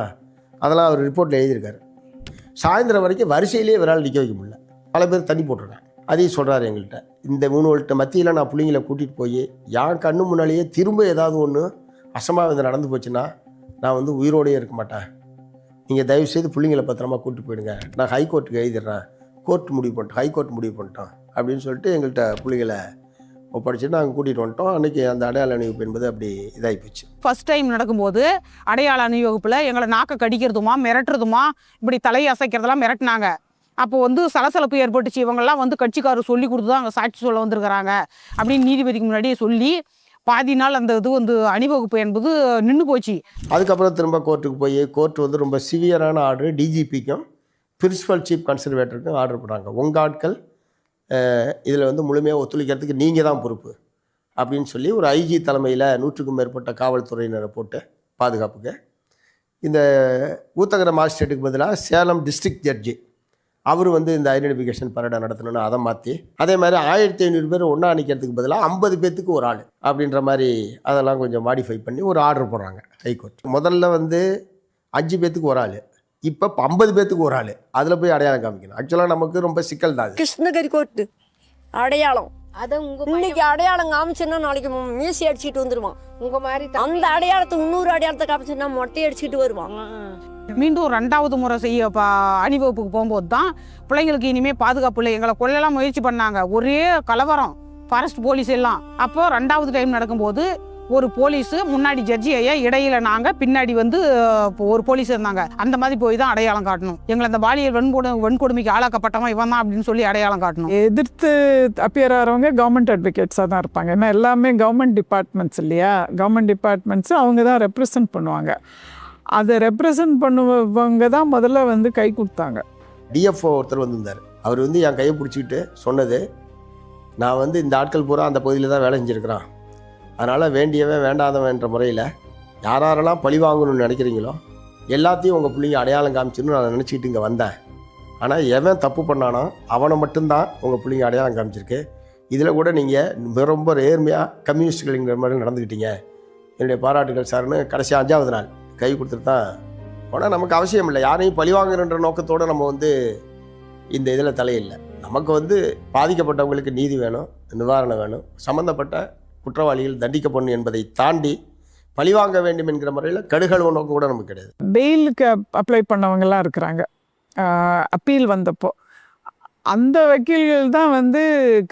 [SPEAKER 7] அதெல்லாம் அவர் ரிப்போர்ட்டில் எழுதியிருக்காரு. சாயந்தரம் வரைக்கும் வரிசையிலே இவரால் நிற்க வைக்க முடியல, பல பேர் தண்ணி போட்டிருக்காங்க. அதையும் சொல்கிறாரு எங்கள்கிட்ட. இந்த 3 மத்தியில் நான் பிள்ளைங்களை கூட்டிகிட்டு போய் என் கண்ணு முன்னாலேயே திரும்ப ஏதாவது ஒன்று அசம்பாவிதம் நடந்து போச்சுன்னா நான் வந்து உயிரோடையே இருக்க மாட்டேன். நீங்கள் தயவுசெய்து பிள்ளைங்களை பத்திரமா கூப்பிட்டு போயிடுங்க, நான் ஹைகோர்ட்டுக்கு எழுதிடுறேன், ஹைகோர்ட் முடிவு பண்ணிட்டோம் அப்படின்னு சொல்லிட்டு எங்கள்கிட்ட பிள்ளைகளை ஒப்படைச்சிட்டு நாங்கள் கூட்டிகிட்டு வந்துட்டோம். அன்றைக்கி அந்த அடையாள அணிவகுப்பு என்பது அப்படி இதாகி போச்சு.
[SPEAKER 3] ஃபர்ஸ்ட் டைம் நடக்கும்போது அடையாள அணிவகுப்பில் எங்களை நாக்கை கடிக்கிறதுமா மிரட்டுறதுமா இப்படி தலையை அசைக்கிறதெல்லாம் மிரட்டினாங்க. அப்போ வந்து சலசலப்பு ஏற்பட்டுச்சு. இவங்கெல்லாம் வந்து கட்சிக்காரர் சொல்லி கொடுத்து தான் அங்கே சாட்சி சொல்ல வந்திருக்கிறாங்க அப்படின்னு நீதிபதிக்கு முன்னாடியே சொல்லி பாதி நாள் அந்த இது வந்து அணிவகுப்பு என்பது நின்று போச்சு.
[SPEAKER 7] அதுக்கப்புறம் திரும்ப கோர்ட்டுக்கு போய் கோர்ட்டு வந்து ரொம்ப சிவியரான ஆர்டர் டிஜிபிக்கும் பிரின்சிபல் சீஃப் கன்சர்வேட்டருக்கும் ஆர்டர் போடுறாங்க. உங்கள் ஆட்கள் இதில் வந்து முழுமையாக ஒத்துழைக்கிறதுக்கு நீங்கள் தான் பொறுப்பு அப்படின்னு சொல்லி ஒரு ஐஜி தலைமையில் 100க்கும் மேற்பட்ட காவல்துறையினரை போட்டு பாதுகாப்புக்கு. இந்த ஊத்தங்கர மாஜிஸ்ட்ரேட்டுக்கு பதிலாக சேலம் டிஸ்ட்ரிக்ட் ஜட்ஜி அவர் வந்து இந்த ஐடென்டிஃபிகேஷன் பரேடை நடத்தணும்னு அதை மாற்றி, அதே மாதிரி 1500 பேர் ஒன்றா நிற்கிறதுக்கு பதிலாக 50 பேர்த்துக்கு ஒரு ஆள் அப்படின்ற மாதிரி அதெல்லாம் கொஞ்சம் மாடிஃபை பண்ணி ஒரு ஆர்டர் போடுறாங்க ஹைகோர்ட். முதல்ல வந்து 5 பேர்த்துக்கு ஒரு ஆள், இப்போ 50 பேர்த்துக்கு ஒரு ஆள், அதில் போய் அடையாளம் காமிக்கணும். ஆக்சுவலாக நமக்கு ரொம்ப சிக்கல் தான்.
[SPEAKER 6] கிருஷ்ணகிரி கோர்ட்டு அடையாளம் இன்னைக்கு அடையாளம் காமிச்சுன்னா நாளைக்கு மீசி அடிச்சுட்டு வந்துடுவான். உங்கள் மாதிரி அந்த அடையாளத்தை 300 அடையாளத்தை காமிச்சுன்னா மொட்டை அடிச்சுட்டு வருவாங்க.
[SPEAKER 3] மீண்டும் 2வது முறை செய்ய அணிவகுப்புக்கு போகும்போது தான் பிள்ளைங்களுக்கு இனிமேல் பாதுகாப்பு இல்லை, எங்களை கொல்லலாம் முயற்சி பண்ணாங்க, ஒரே கலவரம், ஃபாரஸ்ட் போலீஸ் எல்லாம். அப்போ 2வது டைம் நடக்கும்போது ஒரு போலீஸு முன்னாடி ஜட்ஜி ஐயா, இடையில நாங்கள் பின்னாடி வந்து ஒரு போலீஸ் இருந்தாங்க. அந்த மாதிரி போய் தான் அடையாளம் காட்டணும். எங்களை அந்த பாலியல் வன்கொடுமைக்கு ஆளாக்கப்பட்டவன் இவன் தான் அப்படின்னு சொல்லி அடையாளம் காட்டணும்.
[SPEAKER 9] எதிர்த்து அப்பியர் ஆகிறவங்க கவர்மெண்ட் அட்வொகேட்ஸாக தான் இருப்பாங்க. ஏன்னா எல்லாமே கவர்மெண்ட் டிபார்ட்மெண்ட்ஸ் இல்லையா, கவர்மெண்ட் டிபார்ட்மெண்ட்ஸு அவங்க தான் ரெப்ரசன்ட் பண்ணுவாங்க. அதை ரெப்ரசன்ட் பண்ணுவவங்க தான் முதல்ல வந்து கை கொடுத்தாங்க.
[SPEAKER 7] டிஎஃப்ஓ ஒருத்தர் வந்திருந்தார். அவர் வந்து என் கையை பிடிச்சிக்கிட்டு சொன்னது, நான் வந்து இந்த ஆட்கள் பூரா அந்த பகுதியில் தான் வேலை செஞ்சுருக்கிறான், அதனால் வேண்டியவன் வேண்டாதவன்ற முறையில் யாரெல்லாம் பழி வாங்கணும்னு நினைக்கிறீங்களோ எல்லாத்தையும் உங்கள் பிள்ளைங்க அடையாளம் காமிச்சின்னு நான் நினச்சிக்கிட்டு இங்கே வந்தேன். ஆனால் எவன் தப்பு பண்ணானோ அவனை மட்டும்தான் உங்கள் பிள்ளைங்க அடையாளம் காமிச்சிருக்கு. இதில் கூட நீங்கள் ரொம்ப நேர்மையாக கம்யூனிஸ்டுகளிங்கிற மாதிரி நடந்துக்கிட்டீங்க, என்னுடைய பாராட்டுகள் சார்னு கடைசி 5வது நாள் கை கொடுத்துட்டு தான். ஆனால் நமக்கு அவசியம் இல்லை, யாரையும் பழிவாங்கணுன்ற நோக்கத்தோடு நம்ம வந்து இந்த இதில் தலையில்லை. நமக்கு வந்து பாதிக்கப்பட்டவங்களுக்கு நீதி வேணும், நிவாரணம் வேணும், சம்மந்தப்பட்ட குற்றவாளிகள் தண்டிக்கப்படணும் என்பதை தாண்டி பழிவாங்க வேண்டும் என்கிற முறையில் கடுகளவு நோக்கம் கூட நமக்கு கிடையாது.
[SPEAKER 9] பெயிலுக்கு அப்ளை பண்ணவங்கலாம் இருக்கிறாங்க. அப்பீல் வந்தப்போ அந்த வக்கீல்கள் தான் வந்து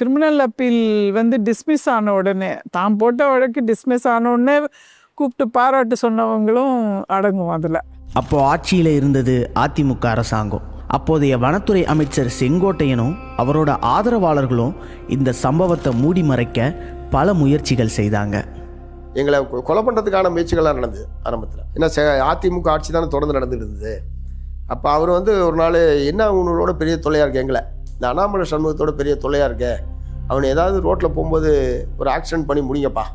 [SPEAKER 9] கிரிமினல் அப்பீல் வந்து டிஸ்மிஸ் ஆன உடனே, தான் போட்ட வழக்கு டிஸ்மிஸ் ஆன உடனே கூப்பிட்டு பாராட்டு சொன்னவங்களும் அடங்கும் அதில்.
[SPEAKER 2] அப்போ ஆட்சியில் இருந்தது அதிமுக அரசாங்கம். அப்போதைய வனத்துறை அமைச்சர் செங்கோட்டையனும் அவரோட ஆதரவாளர்களும் இந்த சம்பவத்தை மூடி மறைக்க பல முயற்சிகள் செய்தாங்க.
[SPEAKER 7] எங்களை கொலை பண்ணுறதுக்கான முயற்சிகள்லாம் நடந்தது ஆரம்பத்தில். ஏன்னா அதிமுக ஆட்சி தானே தொடர்ந்து நடந்துட்டு இருந்தது. அப்போ அவர் வந்து ஒரு நாள், என்ன உங்களோட பெரிய தொல்லையாக இருக்கு, எங்களை இந்த அண்ணாமலை சண்முகத்தோட பெரிய தொல்லையாக இருக்கு, அவனை ஏதாவது ரோட்டில் போகும்போது ஒரு ஆக்சிடென்ட் பண்ணி முடிங்கப்பா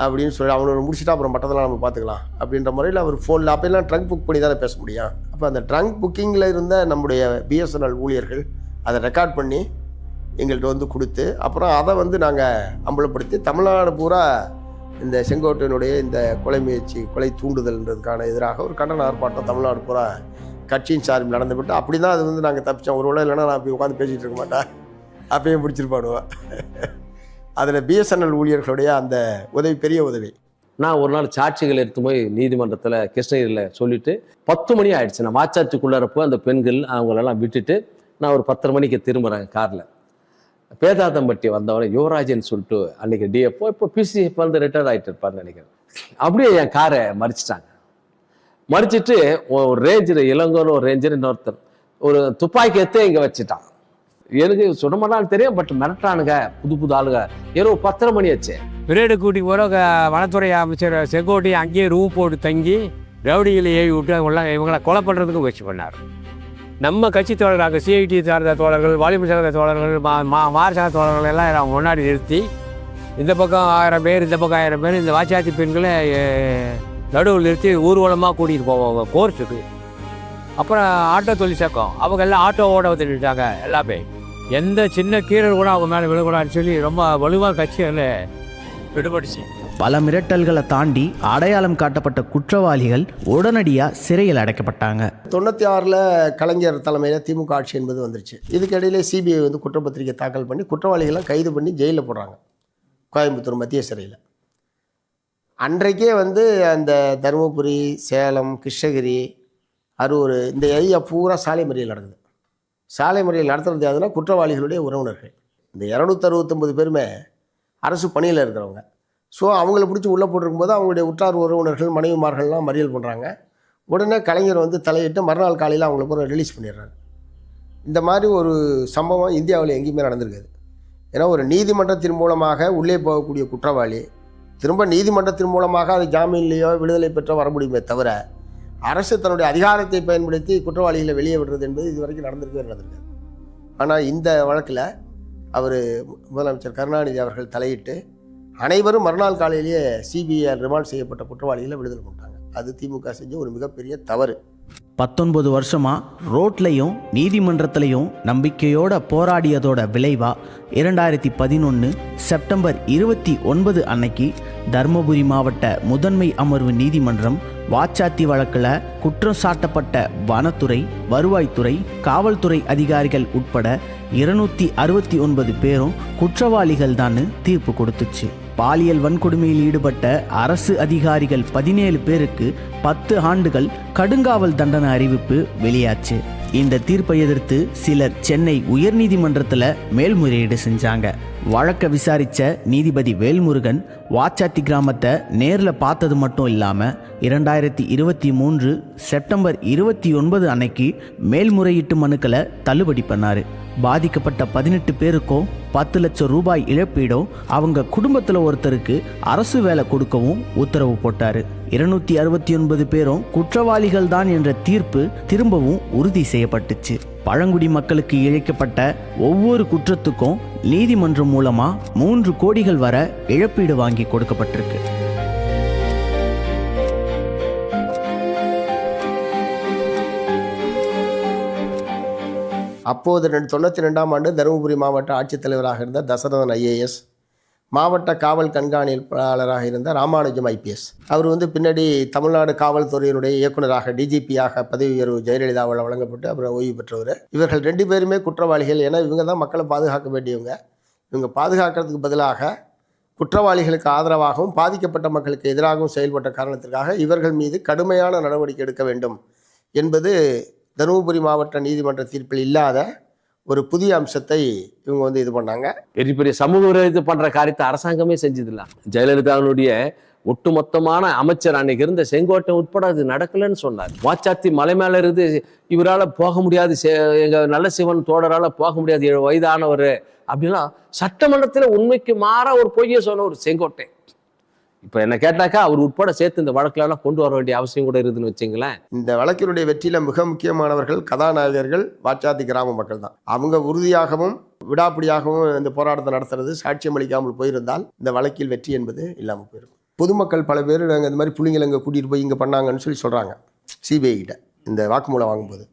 [SPEAKER 7] அப்படின்னு சொல்லி அவனோட முடிச்சுட்டா அப்புறம் மற்றதெல்லாம் நம்ம பார்த்துக்கலாம் அப்படின்ற முறையில் அவர் ஃபோனில் அப்போல்லாம் ட்ரங்க் புக் பண்ணி தானே பேச முடியும். அப்போ அந்த ட்ரங்க் புக்கிங்கில் இருந்த நம்முடைய பிஎஸ்என்எல் ஊழியர்கள் அதை ரெக்கார்ட் பண்ணி எங்கள்கிட்ட வந்து கொடுத்து, அப்புறம் அதை வந்து நாங்கள் அம்பலப்படுத்தி தமிழ்நாடு பூரா இந்த செங்கோட்டையனுடைய இந்த கொலை முயற்சி, கொலை தூண்டுதல்ன்றதுக்கான எதிராக ஒரு கண்டன ஆர்ப்பாட்டம் தமிழ்நாடு பூரா கட்சியின் சார்பில் நடந்துவிட்டு அப்படி தான் அது வந்து நாங்கள் தப்பிச்சோம். ஒரு வேளை இல்லைன்னா நான் அப்படி உட்காந்து பேசிகிட்டு இருக்க மாட்டேன், அப்பயும் பிடிச்சிருப்பாடுவேன். அதில் பிஎஸ்என்எல் ஊழியர்களுடைய அந்த உதவி பெரிய உதவி.
[SPEAKER 8] நான் ஒரு நாள் சாட்சிகள் எடுத்து போய் நீதிமன்றத்தில் கிருஷ்ணகிரியில் சொல்லிவிட்டு 10 மணி ஆயிடுச்சு. நான் வாச்சாத்துக்குள்ளாரப்போ அந்த பெண்கள் அவங்களெல்லாம் விட்டுட்டு நான் ஒரு 10:30 மணிக்கு திரும்புகிறேன் காரில். பேதாத்தம்பட்டி வந்தவரை யுவராஜன் சொல்லிட்டு அன்றைக்கி டிஎஃப்ஓ, இப்போ பிசிஎஃப் வந்து ரிட்டையர்ட் ஆகிட்டு இருப்பார்னு நினைக்கிறேன். அப்படியே என் காரை மறிச்சிட்டாங்க. மறிச்சிட்டு ஒரு ரேஞ்சர், இளங்கோன்னு ஒரு ரேஞ்சர், இன்னொருத்தர் ஒரு துப்பாக்கி எடுத்து இங்கே வச்சுட்டான். எனக்கு சுடமாட்டான்னு தெரியும், பட் மிரட்டானுங்க புது ஆளுங்க. இரவு 10:30 மணி ஆச்சு.
[SPEAKER 10] பிரேடு கூட்டி போகிற வனத்துறை அமைச்சர் செங்கோட்டை அங்கேயே ரூம் போட்டு தங்கி ரவுடிகளை ஏவி விட்டு இவங்களை கொலை பண்ணுறதுக்கு முயற்சி பண்ணார். நம்ம கட்சி தோழர்கள், அங்கே சிஐடி சார்ந்த தோழர்கள், வாலிபர் சார்ந்த தோழர்கள், மார் சார்ந்த தோழர்கள் எல்லாம் முன்னாடி நிறுத்தி இந்த பக்கம் 1000 பேர், இந்த பக்கம் 1000 பேர், இந்த வாச்சாத்தி பெண்களை நடுவில் நிறுத்தி ஊர்வலமாக கூட்டிகிட்டு போவாங்க கோர்ட்டுக்கு. அப்புறம் ஆட்டோ தொழிற்சங்கம் அவங்க எல்லாம் ஆட்டோ ஓட வந்துட்டாங்க. எல்லாமே எந்த சின்ன கீரல் கூட அவங்க மேலே விழக்கூடாதுன்னு சொல்லி ரொம்ப வலுவாக கட்சியில் விடுபட்டுச்சு.
[SPEAKER 2] பல மிரட்டல்களை தாண்டி அடையாளம் காட்டப்பட்ட குற்றவாளிகள் உடனடியாக சிறையில் அடைக்கப்பட்டாங்க.
[SPEAKER 7] 96 கலைஞர் தலைமையில் திமுக ஆட்சி என்பது வந்துருச்சு. இதுக்கிடையிலே சிபிஐ வந்து குற்றப்பத்திரிகை தாக்கல் பண்ணி குற்றவாளிகளை கைது பண்ணி ஜெயிலில் போடுறாங்க, கோயம்புத்தூர் மத்திய சிறையில். அன்றைக்கே வந்து அந்த தருமபுரி, சேலம், கிருஷ்ணகிரி, அரூர் இந்த ஏரியா பூரா சாலை மறியல் நடக்குது. சாலை மறியல் நடத்துறது யாருன்னா குற்றவாளிகளுடைய உறவினர்கள். இந்த 269 பேருமே அரசு பணியில் இருக்கிறவங்க. ஸோ அவங்கள பிடிச்சி உள்ளே போட்டிருக்கும்போது அவங்களுடைய உற்றார் உறவினர்கள், மனைவிமார்கள்லாம் மறியல் பண்ணுறாங்க. உடனே கலைஞர் வந்து தலையிட்டு மறுநாள் காலையில் அவங்கள பூரா ரிலீஸ் பண்ணிடுறாங்க. இந்த மாதிரி ஒரு சம்பவம் இந்தியாவில் எங்கேயுமே நடந்திருக்காது. ஏன்னா ஒரு நீதிமன்றத்தின் மூலமாக உள்ளே போகக்கூடிய குற்றவாளி திரும்ப நீதிமன்றத்தின் மூலமாக அது ஜாமீன்லேயோ விடுதலை பெற்றோ வர முடியுமே தவிர அரசு தன்னுடைய அதிகாரத்தை பயன்படுத்தி குற்றவாளிகளை வெளியே விடுறது என்பது இதுவரைக்கும் நடந்திருக்காது. ஆனால் இந்த வழக்கில் அவர் முதலமைச்சர் கருணாநிதி அவர்கள் தலையிட்டு அனைவரும் மறுநாள் காலையிலேயே சிபிஐ ரிமாண்ட் செய்யப்பட்ட குற்றவாளிகளை விடுதலை பண்ணிட்டாங்க. அது திமுக செஞ்ச ஒரு மிகப்பெரிய தவறு.
[SPEAKER 2] 19 வருஷமா ரோட்லையும் நீதிமன்றத்திலையும் நம்பிக்கையோட போராடியதோட விளைவா 2011 செப்டம்பர் 29 அன்னைக்கு தருமபுரி மாவட்ட முதன்மை அமர்வு நீதிமன்றம் வாச்சாத்தி வழக்கில் குற்றம் சாட்டப்பட்ட வனத்துறை, வருவாய்த்துறை, காவல்துறை அதிகாரிகள் உட்பட 269 பேரும் குற்றவாளிகள் தான் தீர்ப்பு கொடுத்துச்சு. பாலியல் வன்கொடுமையில் ஈடுபட்ட அரசு அதிகாரிகள் 17 பேருக்கு 10 ஆண்டுகள் கடுங்காவல் தண்டனை அறிவிப்பு வெளியாச்சு. இந்த தீர்ப்பை எதிர்த்து சிலர் சென்னை உயர்நீதிமன்றத்தில் மேல்முறையீடு செஞ்சாங்க. வழக்கை விசாரித்த நீதிபதி வேல்முருகன் வாச்சாத்தி கிராமத்தை நேரில் பார்த்தது மட்டும் இல்லாமல் 2023 செப்டம்பர் 29 அன்னைக்கு மேல்முறையீட்டு மனுக்களை தள்ளுபடி பண்ணார். பாதிக்கப்பட்ட 18 பேருக்கும் 10 லட்சம் ரூபாய் இழப்பீடும் அவங்க குடும்பத்தில் ஒருத்தருக்கு அரசு வேலை கொடுக்கவும் உத்தரவு போட்டார். 269 பேரும் குற்றவாளிகள் தான் என்ற தீர்ப்பு திரும்பவும் உறுதி செய்யப்பட்டுச்சு. பழங்குடி மக்களுக்கு இழைக்கப்பட்ட ஒவ்வொரு குற்றத்துக்கும் நீதிமன்றம் மூலமா 3 கோடிகள் வரை இழப்பீடு வாங்கி கொடுக்கப்பட்டிருக்கு.
[SPEAKER 7] அப்போது 92ஆம் ஆண்டு தருமபுரி மாவட்ட ஆட்சித்தலைவராக இருந்த தசரதன் ஐஏஎஸ், மாவட்ட காவல் கண்காணிப்பாளராக இருந்த ராமானுஜம் ஐபிஎஸ், அவர் வந்து பின்னாடி தமிழ்நாடு காவல்துறையினுடைய இயக்குநராக டிஜிபியாக பதவி உயர்வு ஜெயலலிதாவால் வழங்கப்பட்டு அப்புறம் ஓய்வு பெற்றவர். இவர்கள் 2 பேருமே குற்றவாளிகள். ஏன்னா இவங்க தான் மக்களை பாதுகாக்க வேண்டியவங்க. இவங்க பாதுகாக்கிறதுக்கு பதிலாக குற்றவாளிகளுக்கு ஆதரவாகவும் பாதிக்கப்பட்ட மக்களுக்கு எதிராகவும் செயல்பட்ட காரணத்திற்காக இவர்கள் மீது கடுமையான நடவடிக்கை எடுக்க வேண்டும் என்பது தருமபுரி மாவட்ட நீதிமன்ற தீர்ப்பில் இல்லாத ஒரு புதிய அம்சத்தை இவங்க வந்து இது பண்ணாங்க.
[SPEAKER 8] பெரிய பெரிய சமூக விரோதத்தை பண்ற காரியத்தை அரசாங்கமே செஞ்சதில்ல. ஜெயலலிதாவுடைய ஒட்டுமொத்தமான அமைச்சர் அன்னைக்கு இருந்த செங்கோட்டையன் உட்பட அது நடக்கலன்னு சொன்னார். வாச்சாத்தி மலை மேல இருந்து இவரால் போக முடியாது, எங்க நல்ல சிவன் தோழரால போக முடியாது, 7 வயதானவர் அப்படிலாம் சட்டமன்றத்தில் உண்மைக்கு மாற ஒரு பொய்யை சொன்ன ஒரு செங்கோட்டை. இப்போ என்ன கேட்டாக்கா அவர் உட்பட சேர்த்து இந்த வழக்கிலலாம் கொண்டு வர வேண்டிய அவசியம் கூட இருக்குதுன்னு வச்சுங்களேன்.
[SPEAKER 7] இந்த வழக்கினுடைய வெற்றியில மிக முக்கியமானவர்கள் கதாநாயகர்கள் வாச்சாத்தி கிராம மக்கள் தான். அவங்க உறுதியாகவும் விடாப்பிடியாகவும் இந்த போராட்டத்தை நடத்துறது, சாட்சியம் அளிக்காமல் போயிருந்தால் இந்த வழக்கில் வெற்றி என்பது இல்லாமல் போயிருக்கும். பொதுமக்கள் பல பேர் நாங்கள் இந்த மாதிரி பிள்ளைங்களை இங்கே கூட்டிகிட்டு போய் இங்கே பண்ணாங்கன்னு சொல்லி சொல்கிறாங்க சிபிஐ கிட்ட இந்த வாக்குமூலம் வாங்கும்போது.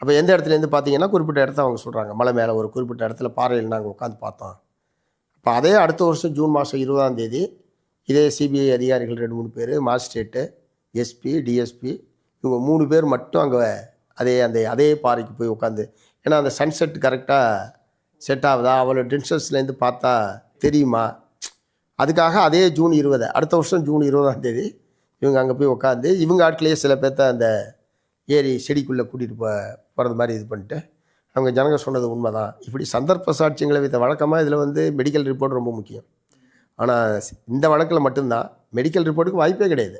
[SPEAKER 7] அப்போ எந்த இடத்துலேருந்து பார்த்தீங்கன்னா குறிப்பிட்ட இடத்த அவங்க சொல்கிறாங்க, மலை மேலே ஒரு குறிப்பிட்ட இடத்துல பாறையில் நாங்கள் உட்காந்து பார்த்தோம். அப்போ அதே அடுத்த வருஷம் ஜூன் மாதம் 20ஆம் தேதி இதே சிபிஐ அதிகாரிகள் 2-3 பேர், மாஜிஸ்ட்ரேட்டு, எஸ்பி, டிஎஸ்பி, இவங்க 3 பேர் மட்டும் அங்கே அதே பாறைக்கு போய் உட்காந்து, ஏன்னா அந்த சன்செட் கரெக்டாக செட் ஆகுதா, அவ்வளோ டிஸ்டன்ஸ்லேருந்து பார்த்தா தெரியுமா, அதுக்காக அதே ஜூன் 20 அடுத்த வருஷம் ஜூன் 20ஆம் தேதி இவங்க அங்கே போய் உட்காந்து இவங்க ஆட்களையே சில பேர்த்த அந்த ஏரி செடிக்குள்ளே கூட்டிகிட்டு போகிறது மாதிரி இது பண்ணிட்டு அவங்க ஜனங்க சொன்னது உண்மை தான். இப்படி சந்தர்ப்ப சாட்சியங்களை வைத்த வழக்கமாக இதில் மெடிக்கல் ரிப்போர்ட் ரொம்ப முக்கியம். ஆனால் இந்த வழக்கில் மட்டும்தான் மெடிக்கல் ரிப்போர்ட்டுக்கு வாய்ப்பே கிடையாது.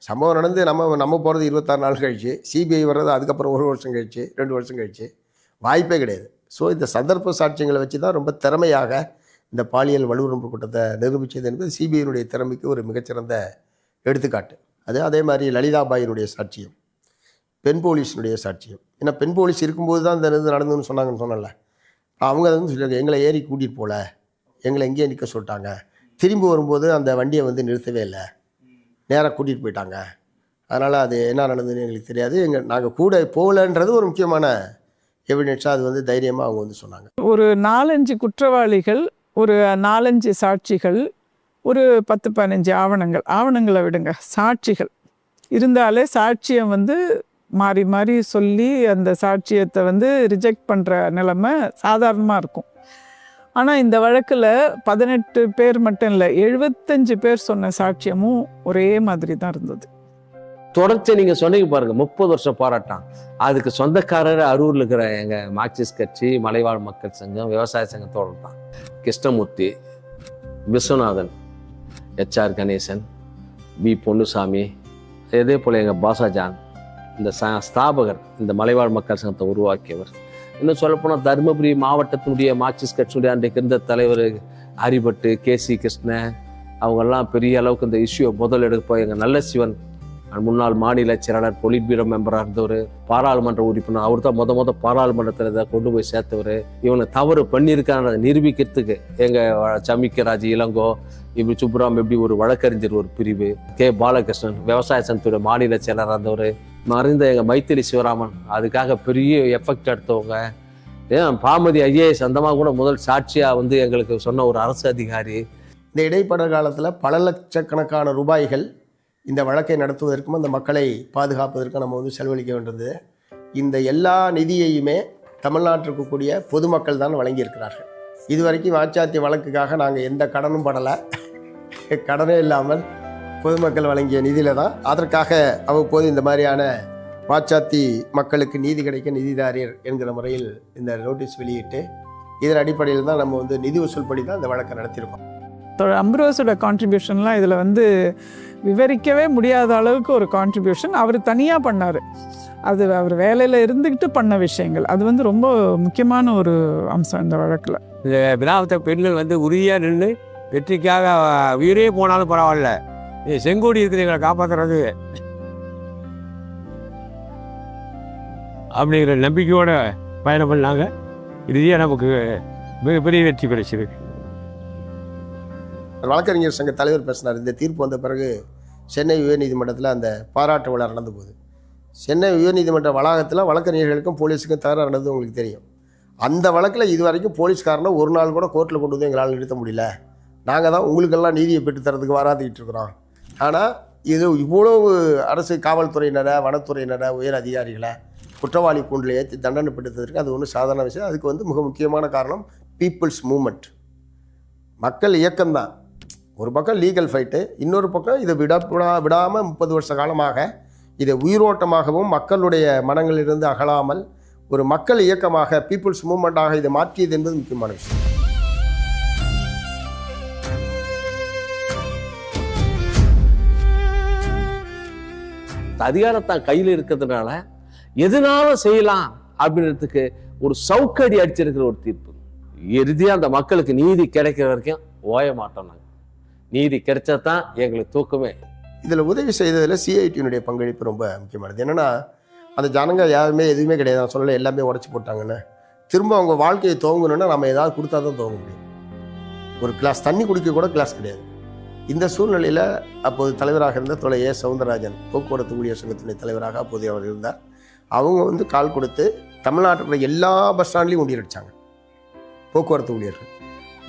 [SPEAKER 7] சம்பவம் நடந்து நம்ம போகிறது 26 நாள் கழிச்சு, சிபிஐ வர்றது அதுக்கப்புறம் 1 வருஷம் கழிச்சு, 2 வருஷம் கழிச்சு, வாய்ப்பே கிடையாது. ஸோ இந்த சந்தர்ப்ப சாட்சியங்களை வச்சு தான் ரொம்ப திறமையாக இந்த பாலியல் வலுவுறும்பு கூட்டத்தை நிரூபித்தது என்பது சிபிஐனுடைய திறமைக்கு ஒரு மிகச்சிறந்த எடுத்துக்காட்டு. அதே மாதிரி லலிதாபாயினுடைய சாட்சியம், பெண் போலீஸினுடைய சாட்சியம். ஏன்னா பெண் போலீஸ் இருக்கும்போது தான் இந்த இது நடந்ததுன்னு சொன்னாங்கன்னு சொன்னல, அவங்க சொல்லியிருக்காங்க எங்களை ஏறி கூட்டிகிட்டு போகல, எங்களை எங்கேயே நிற்க சொல்லிட்டாங்க, திரும்பி வரும்போது அந்த வண்டியை நிறுத்தவே இல்லை, நேராக கூட்டிகிட்டு போயிட்டாங்க, அதனால் அது என்ன நடந்ததுன்னு எங்களுக்கு தெரியாது, நாங்கள் கூட போகலன்றது ஒரு முக்கியமான எவிடன்ஸாக அது தைரியமாக அவங்க சொன்னாங்க.
[SPEAKER 9] ஒரு 4-5 குற்றவாளிகள், ஒரு 4-5 சாட்சிகள், ஒரு 10-15 ஆவணங்களை விடுங்க, சாட்சிகள் இருந்தாலே சாட்சியம் மாறி மாறி சொல்லி அந்த சாட்சியத்தை ரிஜெக்ட் பண்ணுற நிலைமை சாதாரணமாக இருக்கும். ஆனால் இந்த வழக்கில் 18 பேர் மட்டும் இல்லை, 75 பேர் சொன்ன சாட்சியமும் ஒரே மாதிரி தான் இருந்தது.
[SPEAKER 8] தொடர்ச்சி நீங்கள் சொன்னீங்க பாருங்க, 30 வருஷம் போராட்டம். அதுக்கு சொந்தக்காரர் அரூரில் இருக்கிற எங்கள் மார்க்சிஸ்ட் கட்சி, மலைவாழ் மக்கள் சங்கம், விவசாய சங்கத்தோடு தான். கிருஷ்ணமூர்த்தி, விஸ்வநாதன், HR கணேசன், B பொன்னுசாமி, இதே போல் எங்கள் பாசாஜான், இந்த ஸ்தாபகர், இந்த மலைவாழ் மக்கள் சங்கத்தை உருவாக்கியவர். இன்னும் சொல்லப்போனால் தருமபுரி மாவட்டத்தினுடைய மார்க்சிஸ்ட் கட்சியுடைய அன்றைக்கு இருந்த தலைவர் ஹரிபட்டு, KC கிருஷ்ணன், அவங்கெல்லாம் பெரிய அளவுக்கு இந்த இஷ்யூவை முதல் எடுப்போம். எங்கள் நல்ல சிவன் முன்னாள் மாநில செயலாளர், பொலிட் பீரோ மெம்பராக இருந்தவர், பாராளுமன்ற உறுப்பினர், அவர் தான் முத பாராளுமன்றத்தில் இதை கொண்டு போய் சேர்த்தவர். இவனை தவறு பண்ணியிருக்கான நிரூபிக்கிறதுக்கு எங்கள் சமிக்கராஜ் இளங்கோ, இப்படி சுப்ராம், எப்படி ஒரு வழக்கறிஞர் ஒரு பிரிவு, K பாலகிருஷ்ணன், விவசாய சங்கத்துடைய மாநில செயலராக இருந்தவர், மறைந்த எங்கள் மைத்திரி சிவராமன், அதுக்காக பெரிய எஃபெக்ட் எடுத்தவங்க. பாமதி IAS அந்தமாக கூட முதல் சாட்சியாக எங்களுக்கு சொன்ன ஒரு அரசு அதிகாரி.
[SPEAKER 7] இந்த இடைப்பட்ட காலத்தில் பல லட்சக்கணக்கான ரூபாய்கள் இந்த வழக்கை நடத்துவதற்கும் அந்த மக்களை பாதுகாப்பதற்கும் நம்ம செலவழிக்க வேண்டியது. இந்த எல்லா நிதியையுமே தமிழ்நாட்டிற்கு கூடிய பொதுமக்கள் தான் வழங்கியிருக்கிறார்கள். இதுவரைக்கும் வாச்சாத்தி வழக்குக்காக நாங்கள் எந்த கடனும் படலை, கடனே இல்லாமல் பொதுமக்கள் வழங்கிய நிதியில் தான். அதற்காக அவ்வப்போது இந்த மாதிரியான வாச்சாத்தி மக்களுக்கு நீதி கிடைக்க நிதிதாரியர் என்கிற முறையில் இந்த நோட்டீஸ் வெளியிட்டு இதன் அடிப்படையில் தான் நம்ம நிதி வசூல்படி தான் இந்த வழக்கை நடத்தியிருக்கோம்.
[SPEAKER 9] அம்ப்ரோஸோட கான்ட்ரிபியூஷன்லாம் இதில் விவரிக்கவே முடியாத அளவுக்கு ஒரு கான்ட்ரிபியூஷன் அவர் தனியாக பண்ணார். அது அவர் வேலையில் இருந்துக்கிட்டு பண்ண விஷயங்கள், அது ரொம்ப முக்கியமான ஒரு அம்சம் இந்த வழக்கில்.
[SPEAKER 10] இந்த கிராமத்தை பெண்கள் உறுதியாக நின்று வெற்றிக்காக உயிரே போனாலும் பரவாயில்ல, செங்கோடி இருக்குது எங்களை காப்பாற்றுறது அப்படிங்கிற நம்பிக்கையோட பயணம் பண்ணாங்க. இறுதியாக நமக்கு மிகப்பெரிய வெற்றி கிடைச்சிருக்கு.
[SPEAKER 7] வழக்கறிஞர் சங்க தலைவர் பேசினார். இந்த தீர்ப்பு வந்த பிறகு சென்னை உயர்நீதிமன்றத்தில் அந்த பாராட்டு விழா நடந்த போது, சென்னை உயர்நீதிமன்ற வளாகத்தில் வழக்கறிஞர்களுக்கும் போலீஸுக்கும் தகராறு நடந்தது உங்களுக்கு தெரியும். அந்த வழக்கில் இது வரைக்கும் போலீஸ்காரனை ஒரு நாள் கூட கோர்ட்டில் கொண்டு வந்து எங்களால் நிறுத்த முடியல, நாங்கள் தான் உங்களுக்கெல்லாம் நீதியை பெற்றுத்தரதுக்கு வராதுக்கிட்டு இருக்கிறோம். ஆனால் இது இவ்வளவு அரசு காவல்துறையினரை, வனத்துறையினரை, உயர் அதிகாரிகளை குற்றவாளி கூண்டில் ஏற்றி தண்டனை பெற்றதற்கு அது ஒன்றும் சாதாரண விஷயம். அதுக்கு மிக முக்கியமான காரணம் பீப்புள்ஸ் மூமெண்ட், மக்கள் இயக்கம்தான். ஒரு பக்கம் லீகல் ஃபைட்டு, இன்னொரு பக்கம் இதை விடாமல் 30 வருஷ காலமாக இதை உயிரோட்டமாகவும் மக்களுடைய மனங்களிலிருந்து அகலாமல் ஒரு மக்கள் இயக்கமாக, பீப்புள்ஸ் மூமெண்ட்டாக இதை மாற்றியது என்பது முக்கியமான விஷயம்.
[SPEAKER 8] அந்த அதிகாரம் தான் கையில் இருக்கிறதுனால எதுனாலும் செய்யலாம் அப்படின்றதுக்கு ஒரு சவுக்கடி அடிச்சிருக்கிற ஒரு தீர்ப்பு. இறுதியா அந்த மக்களுக்கு நீதி கிடைக்கிற வரைக்கும் ஓய மாட்டோம். நாங்கள் நீதி கிடைச்சா தான் எங்களுக்கு தூக்கமே.
[SPEAKER 7] இதில் உதவி செய்ததில் சிஐடியினுடைய பங்களிப்பு ரொம்ப முக்கியமானது. என்னென்னா அந்த ஜனங்க யாருமே எதுவுமே கிடையாது, நான் சொல்லலை, எல்லாமே உடச்சி போட்டாங்கன்னு. திரும்ப அவங்க வாழ்க்கையை துவங்கணுன்னா நம்ம ஏதாவது கொடுத்தா தான் துவங்க முடியும். ஒரு கிளாஸ் தண்ணி குடிக்க கூட கிளாஸ் கிடையாது. இந்த சூழ்நிலையில் அப்போது தலைவராக இருந்த தொலை ஏ சவுந்தரராஜன், போக்குவரத்து ஊழியர் சங்கத்தினுடைய தலைவராக அப்போது அவர் இருந்தார். அவங்க கால் கொடுத்து தமிழ்நாட்டில் எல்லா பஸ் ஸ்டாண்ட்லேயும் உண்டியல் அடித்தாங்க. போக்குவரத்து ஊழியர்கள்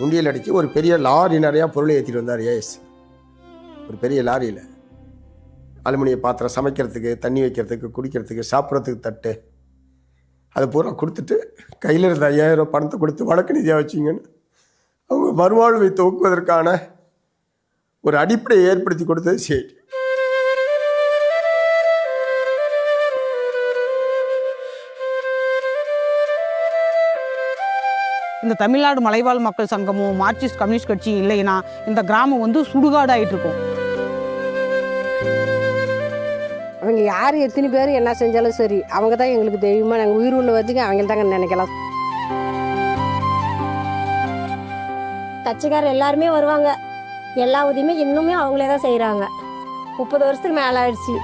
[SPEAKER 7] உண்டியல் அடித்து ஒரு பெரிய லாரி நிறையா பொருளை ஏற்றிட்டு வந்தார் ஏஎஸ். ஒரு பெரிய லாரியில் அலுமினிய பாத்திரம், சமைக்கிறதுக்கு, தண்ணி வைக்கிறதுக்கு, குடிக்கிறதுக்கு, சாப்பிட்றதுக்கு தட்டு, அதை பூரா கொடுத்துட்டு கையில் இருந்த 5000 பணத்தை கொடுத்து வழக்கு நிதியாக வச்சிங்கன்னு அவங்க மறுவாழ்வை துவக்குவதற்கான ஒரு அடிப்படையை ஏற்படுத்தி கொடுத்தது சிஐடி.
[SPEAKER 3] இந்த தமிழ்நாடு மலைவாழ் மக்கள் சங்கமும் மார்க்சிஸ்ட் கம்யூனிஸ்ட் கட்சி இல்லைன்னா இந்த கிராமம் சுடுகாடாயிட்டு இருக்கும்.
[SPEAKER 11] அவங்க யார் எத்தனை பேர் என்ன செஞ்சாலும் சரி, அவங்க தான் எங்களுக்கு தெய்வமாக. நாங்கள் உயிர் உள்ள வரைக்கும் அவங்க தாங்க நினைக்கலாம்.
[SPEAKER 5] கட்சிக்காரர் எல்லாருமே வருவாங்க, எல்லா உதவியுமே இன்னுமே அவங்களே தான் செய்கிறாங்க. 30 வருஷத்துக்கு மேலே ஆயிடுச்சு.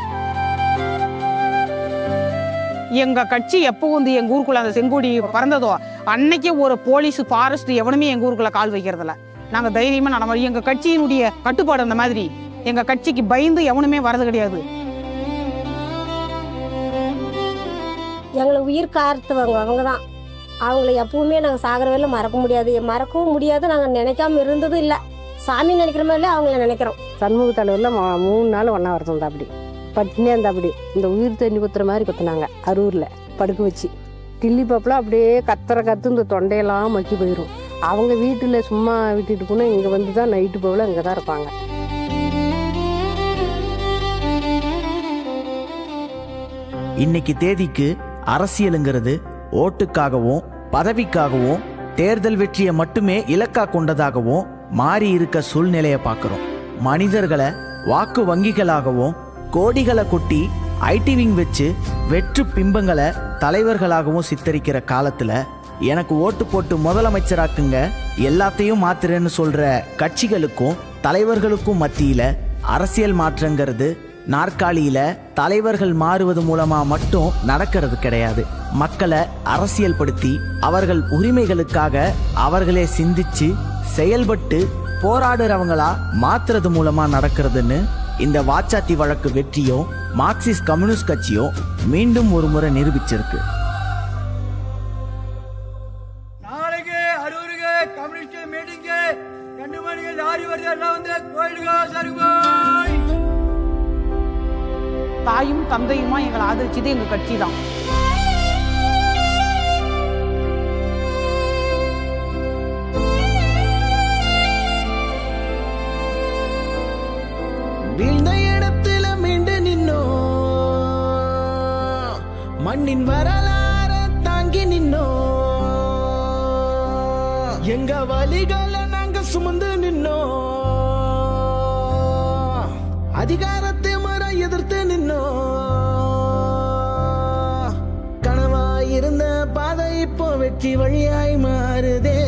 [SPEAKER 3] எங்க கட்சி எப்போ எங்க ஊருக்குள்ள அந்த செங்கோடி பறந்ததோ அன்னைக்கே ஒரு போலீஸ், ஃபாரஸ்ட் எவனுமே எங்க ஊருக்குள்ள கால் வைக்கிறதில்ல. நாங்க தைரியமா நடமாடி எங்க கட்சியினுடைய கட்டுப்பாடு அந்த மாதிரி. எங்க கட்சிக்கு பயந்து எவனுமே வரது கிடையாது.
[SPEAKER 5] எங்களை உயிர் காத்துவங்க அவங்க தான். அவங்கள எப்பவுமே நாங்கள் சாகிற வேலை மறக்கவும் முடியாது. நாங்கள் நினைக்காம இருந்ததும் இல்லை. சாமி நினைக்கிற மாதிரிலே அவங்கள நினைக்கிறோம்.
[SPEAKER 11] சண்முக தலைவரில் 3 நாள் ஒன்றா வரணும் அப்படி பட்டினே அந்த அப்படி இந்த உயிர் தண்ணி குத்துற மாதிரி குத்துனாங்க. அரூரில் படுக்க வச்சு டில்லி பாப்பில் அப்படியே கத்து இந்த தொண்டையெல்லாம் மக்கி போயிடும். அவங்க வீட்டில் சும்மா விட்டுட்டு போனால் இங்கே தான் நைட்டு போகல இங்கே தான் இருப்பாங்க.
[SPEAKER 2] இன்னைக்கு தேதிக்கு அரசியலுங்கிறது ஓட்டுக்காகவும் பதவிக்காகவும் தேர்தல் வெற்றியை மட்டுமே இலக்கா கொண்டதாகவும் மாறி இருக்க சூழ்நிலையை பார்க்குறோம். மனிதர்களை வாக்கு வங்கிகளாகவும் கோடிகளை கொட்டி ஐடி விங் வச்சு வெற்று பிம்பங்களை தலைவர்களாகவும் சித்தரிக்கிற காலத்தில் எனக்கு ஓட்டு போட்டு முதலமைச்சராக்குங்க, எல்லாத்தையும் மாத்துறேன்னு சொல்ற கட்சிகளுக்கும் தலைவர்களுக்கும் மத்தியில் அரசியல் மாற்றங்கிறது நாற்காலியில தலைவர்கள் மாறுவது மூலமா மட்டும் நடக்கிறது கிடையாது. மக்களை அரசியல் படுத்தி அவர்கள் உரிமைகளுக்காக அவர்களே சிந்திச்சு செயல்பட்டு போராடுறவங்களா மாத்துறது மூலமா நடக்கிறதுன்னு இந்த வாச்சாத்தி வழக்கு வெற்றியும் மார்க்சிஸ்ட் கம்யூனிஸ்ட் கட்சியும் மீண்டும் ஒரு முறை நிரூபிச்சிருக்கு.
[SPEAKER 12] நாளைக்கு அரூருக்கு கம்யூனிஸ்ட் மீட்டிங் 2 மணிக்கு லாரி வருது, எல்லாம் கோயிலுக்கு சருமாய்.
[SPEAKER 3] தாயும் தந்தையுமா எங்களை ஆதரிச்சது எங்க கட்சி தான்.
[SPEAKER 2] வீழ்ந்த இடத்துல மீண்டு நின்னோ, மண்ணின் வரலாற தாங்கி நின்னோ, எங்க வலிகளை நாங்க சுமந்து நின்னோ, அதிகாரத்தை முறை எதிர்த்து நின்னோ, கனவாயிருந்த பாதை இப்போ வெற்றி வழியாய் மாறுதே.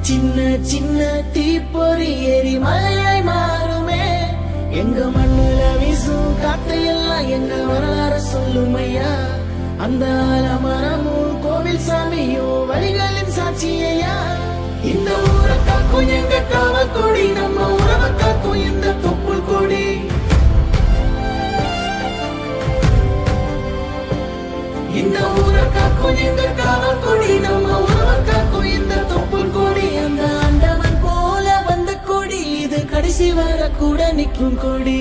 [SPEAKER 2] சின்ன சின்ன தீப்பொறி எரி மலையாய் மாறுமே. எங்க மண்ணுல வீசும் காத்தையெல்லாம் எங்க வரலாறு சொல்லும் ஐயா. அந்த ஆலமரமும் கோவில் சாமியும் வழிகளின் சாட்சியா. இந்த ஊரை காக்கும் எங்க காவல் கொடி, நம்ம உறவை காக்கும் இந்த தொப்புள் கொடி. இந்த ஊரை காக்கும் எங்க காவல் கொடி, நம்ம உறவை காக்கும் இந்த தொப்புள் கொடி. அந்த ஆண்டவன் போல வந்த கொடி, இது கடைசி வர கூட நிற்கும் கொடி.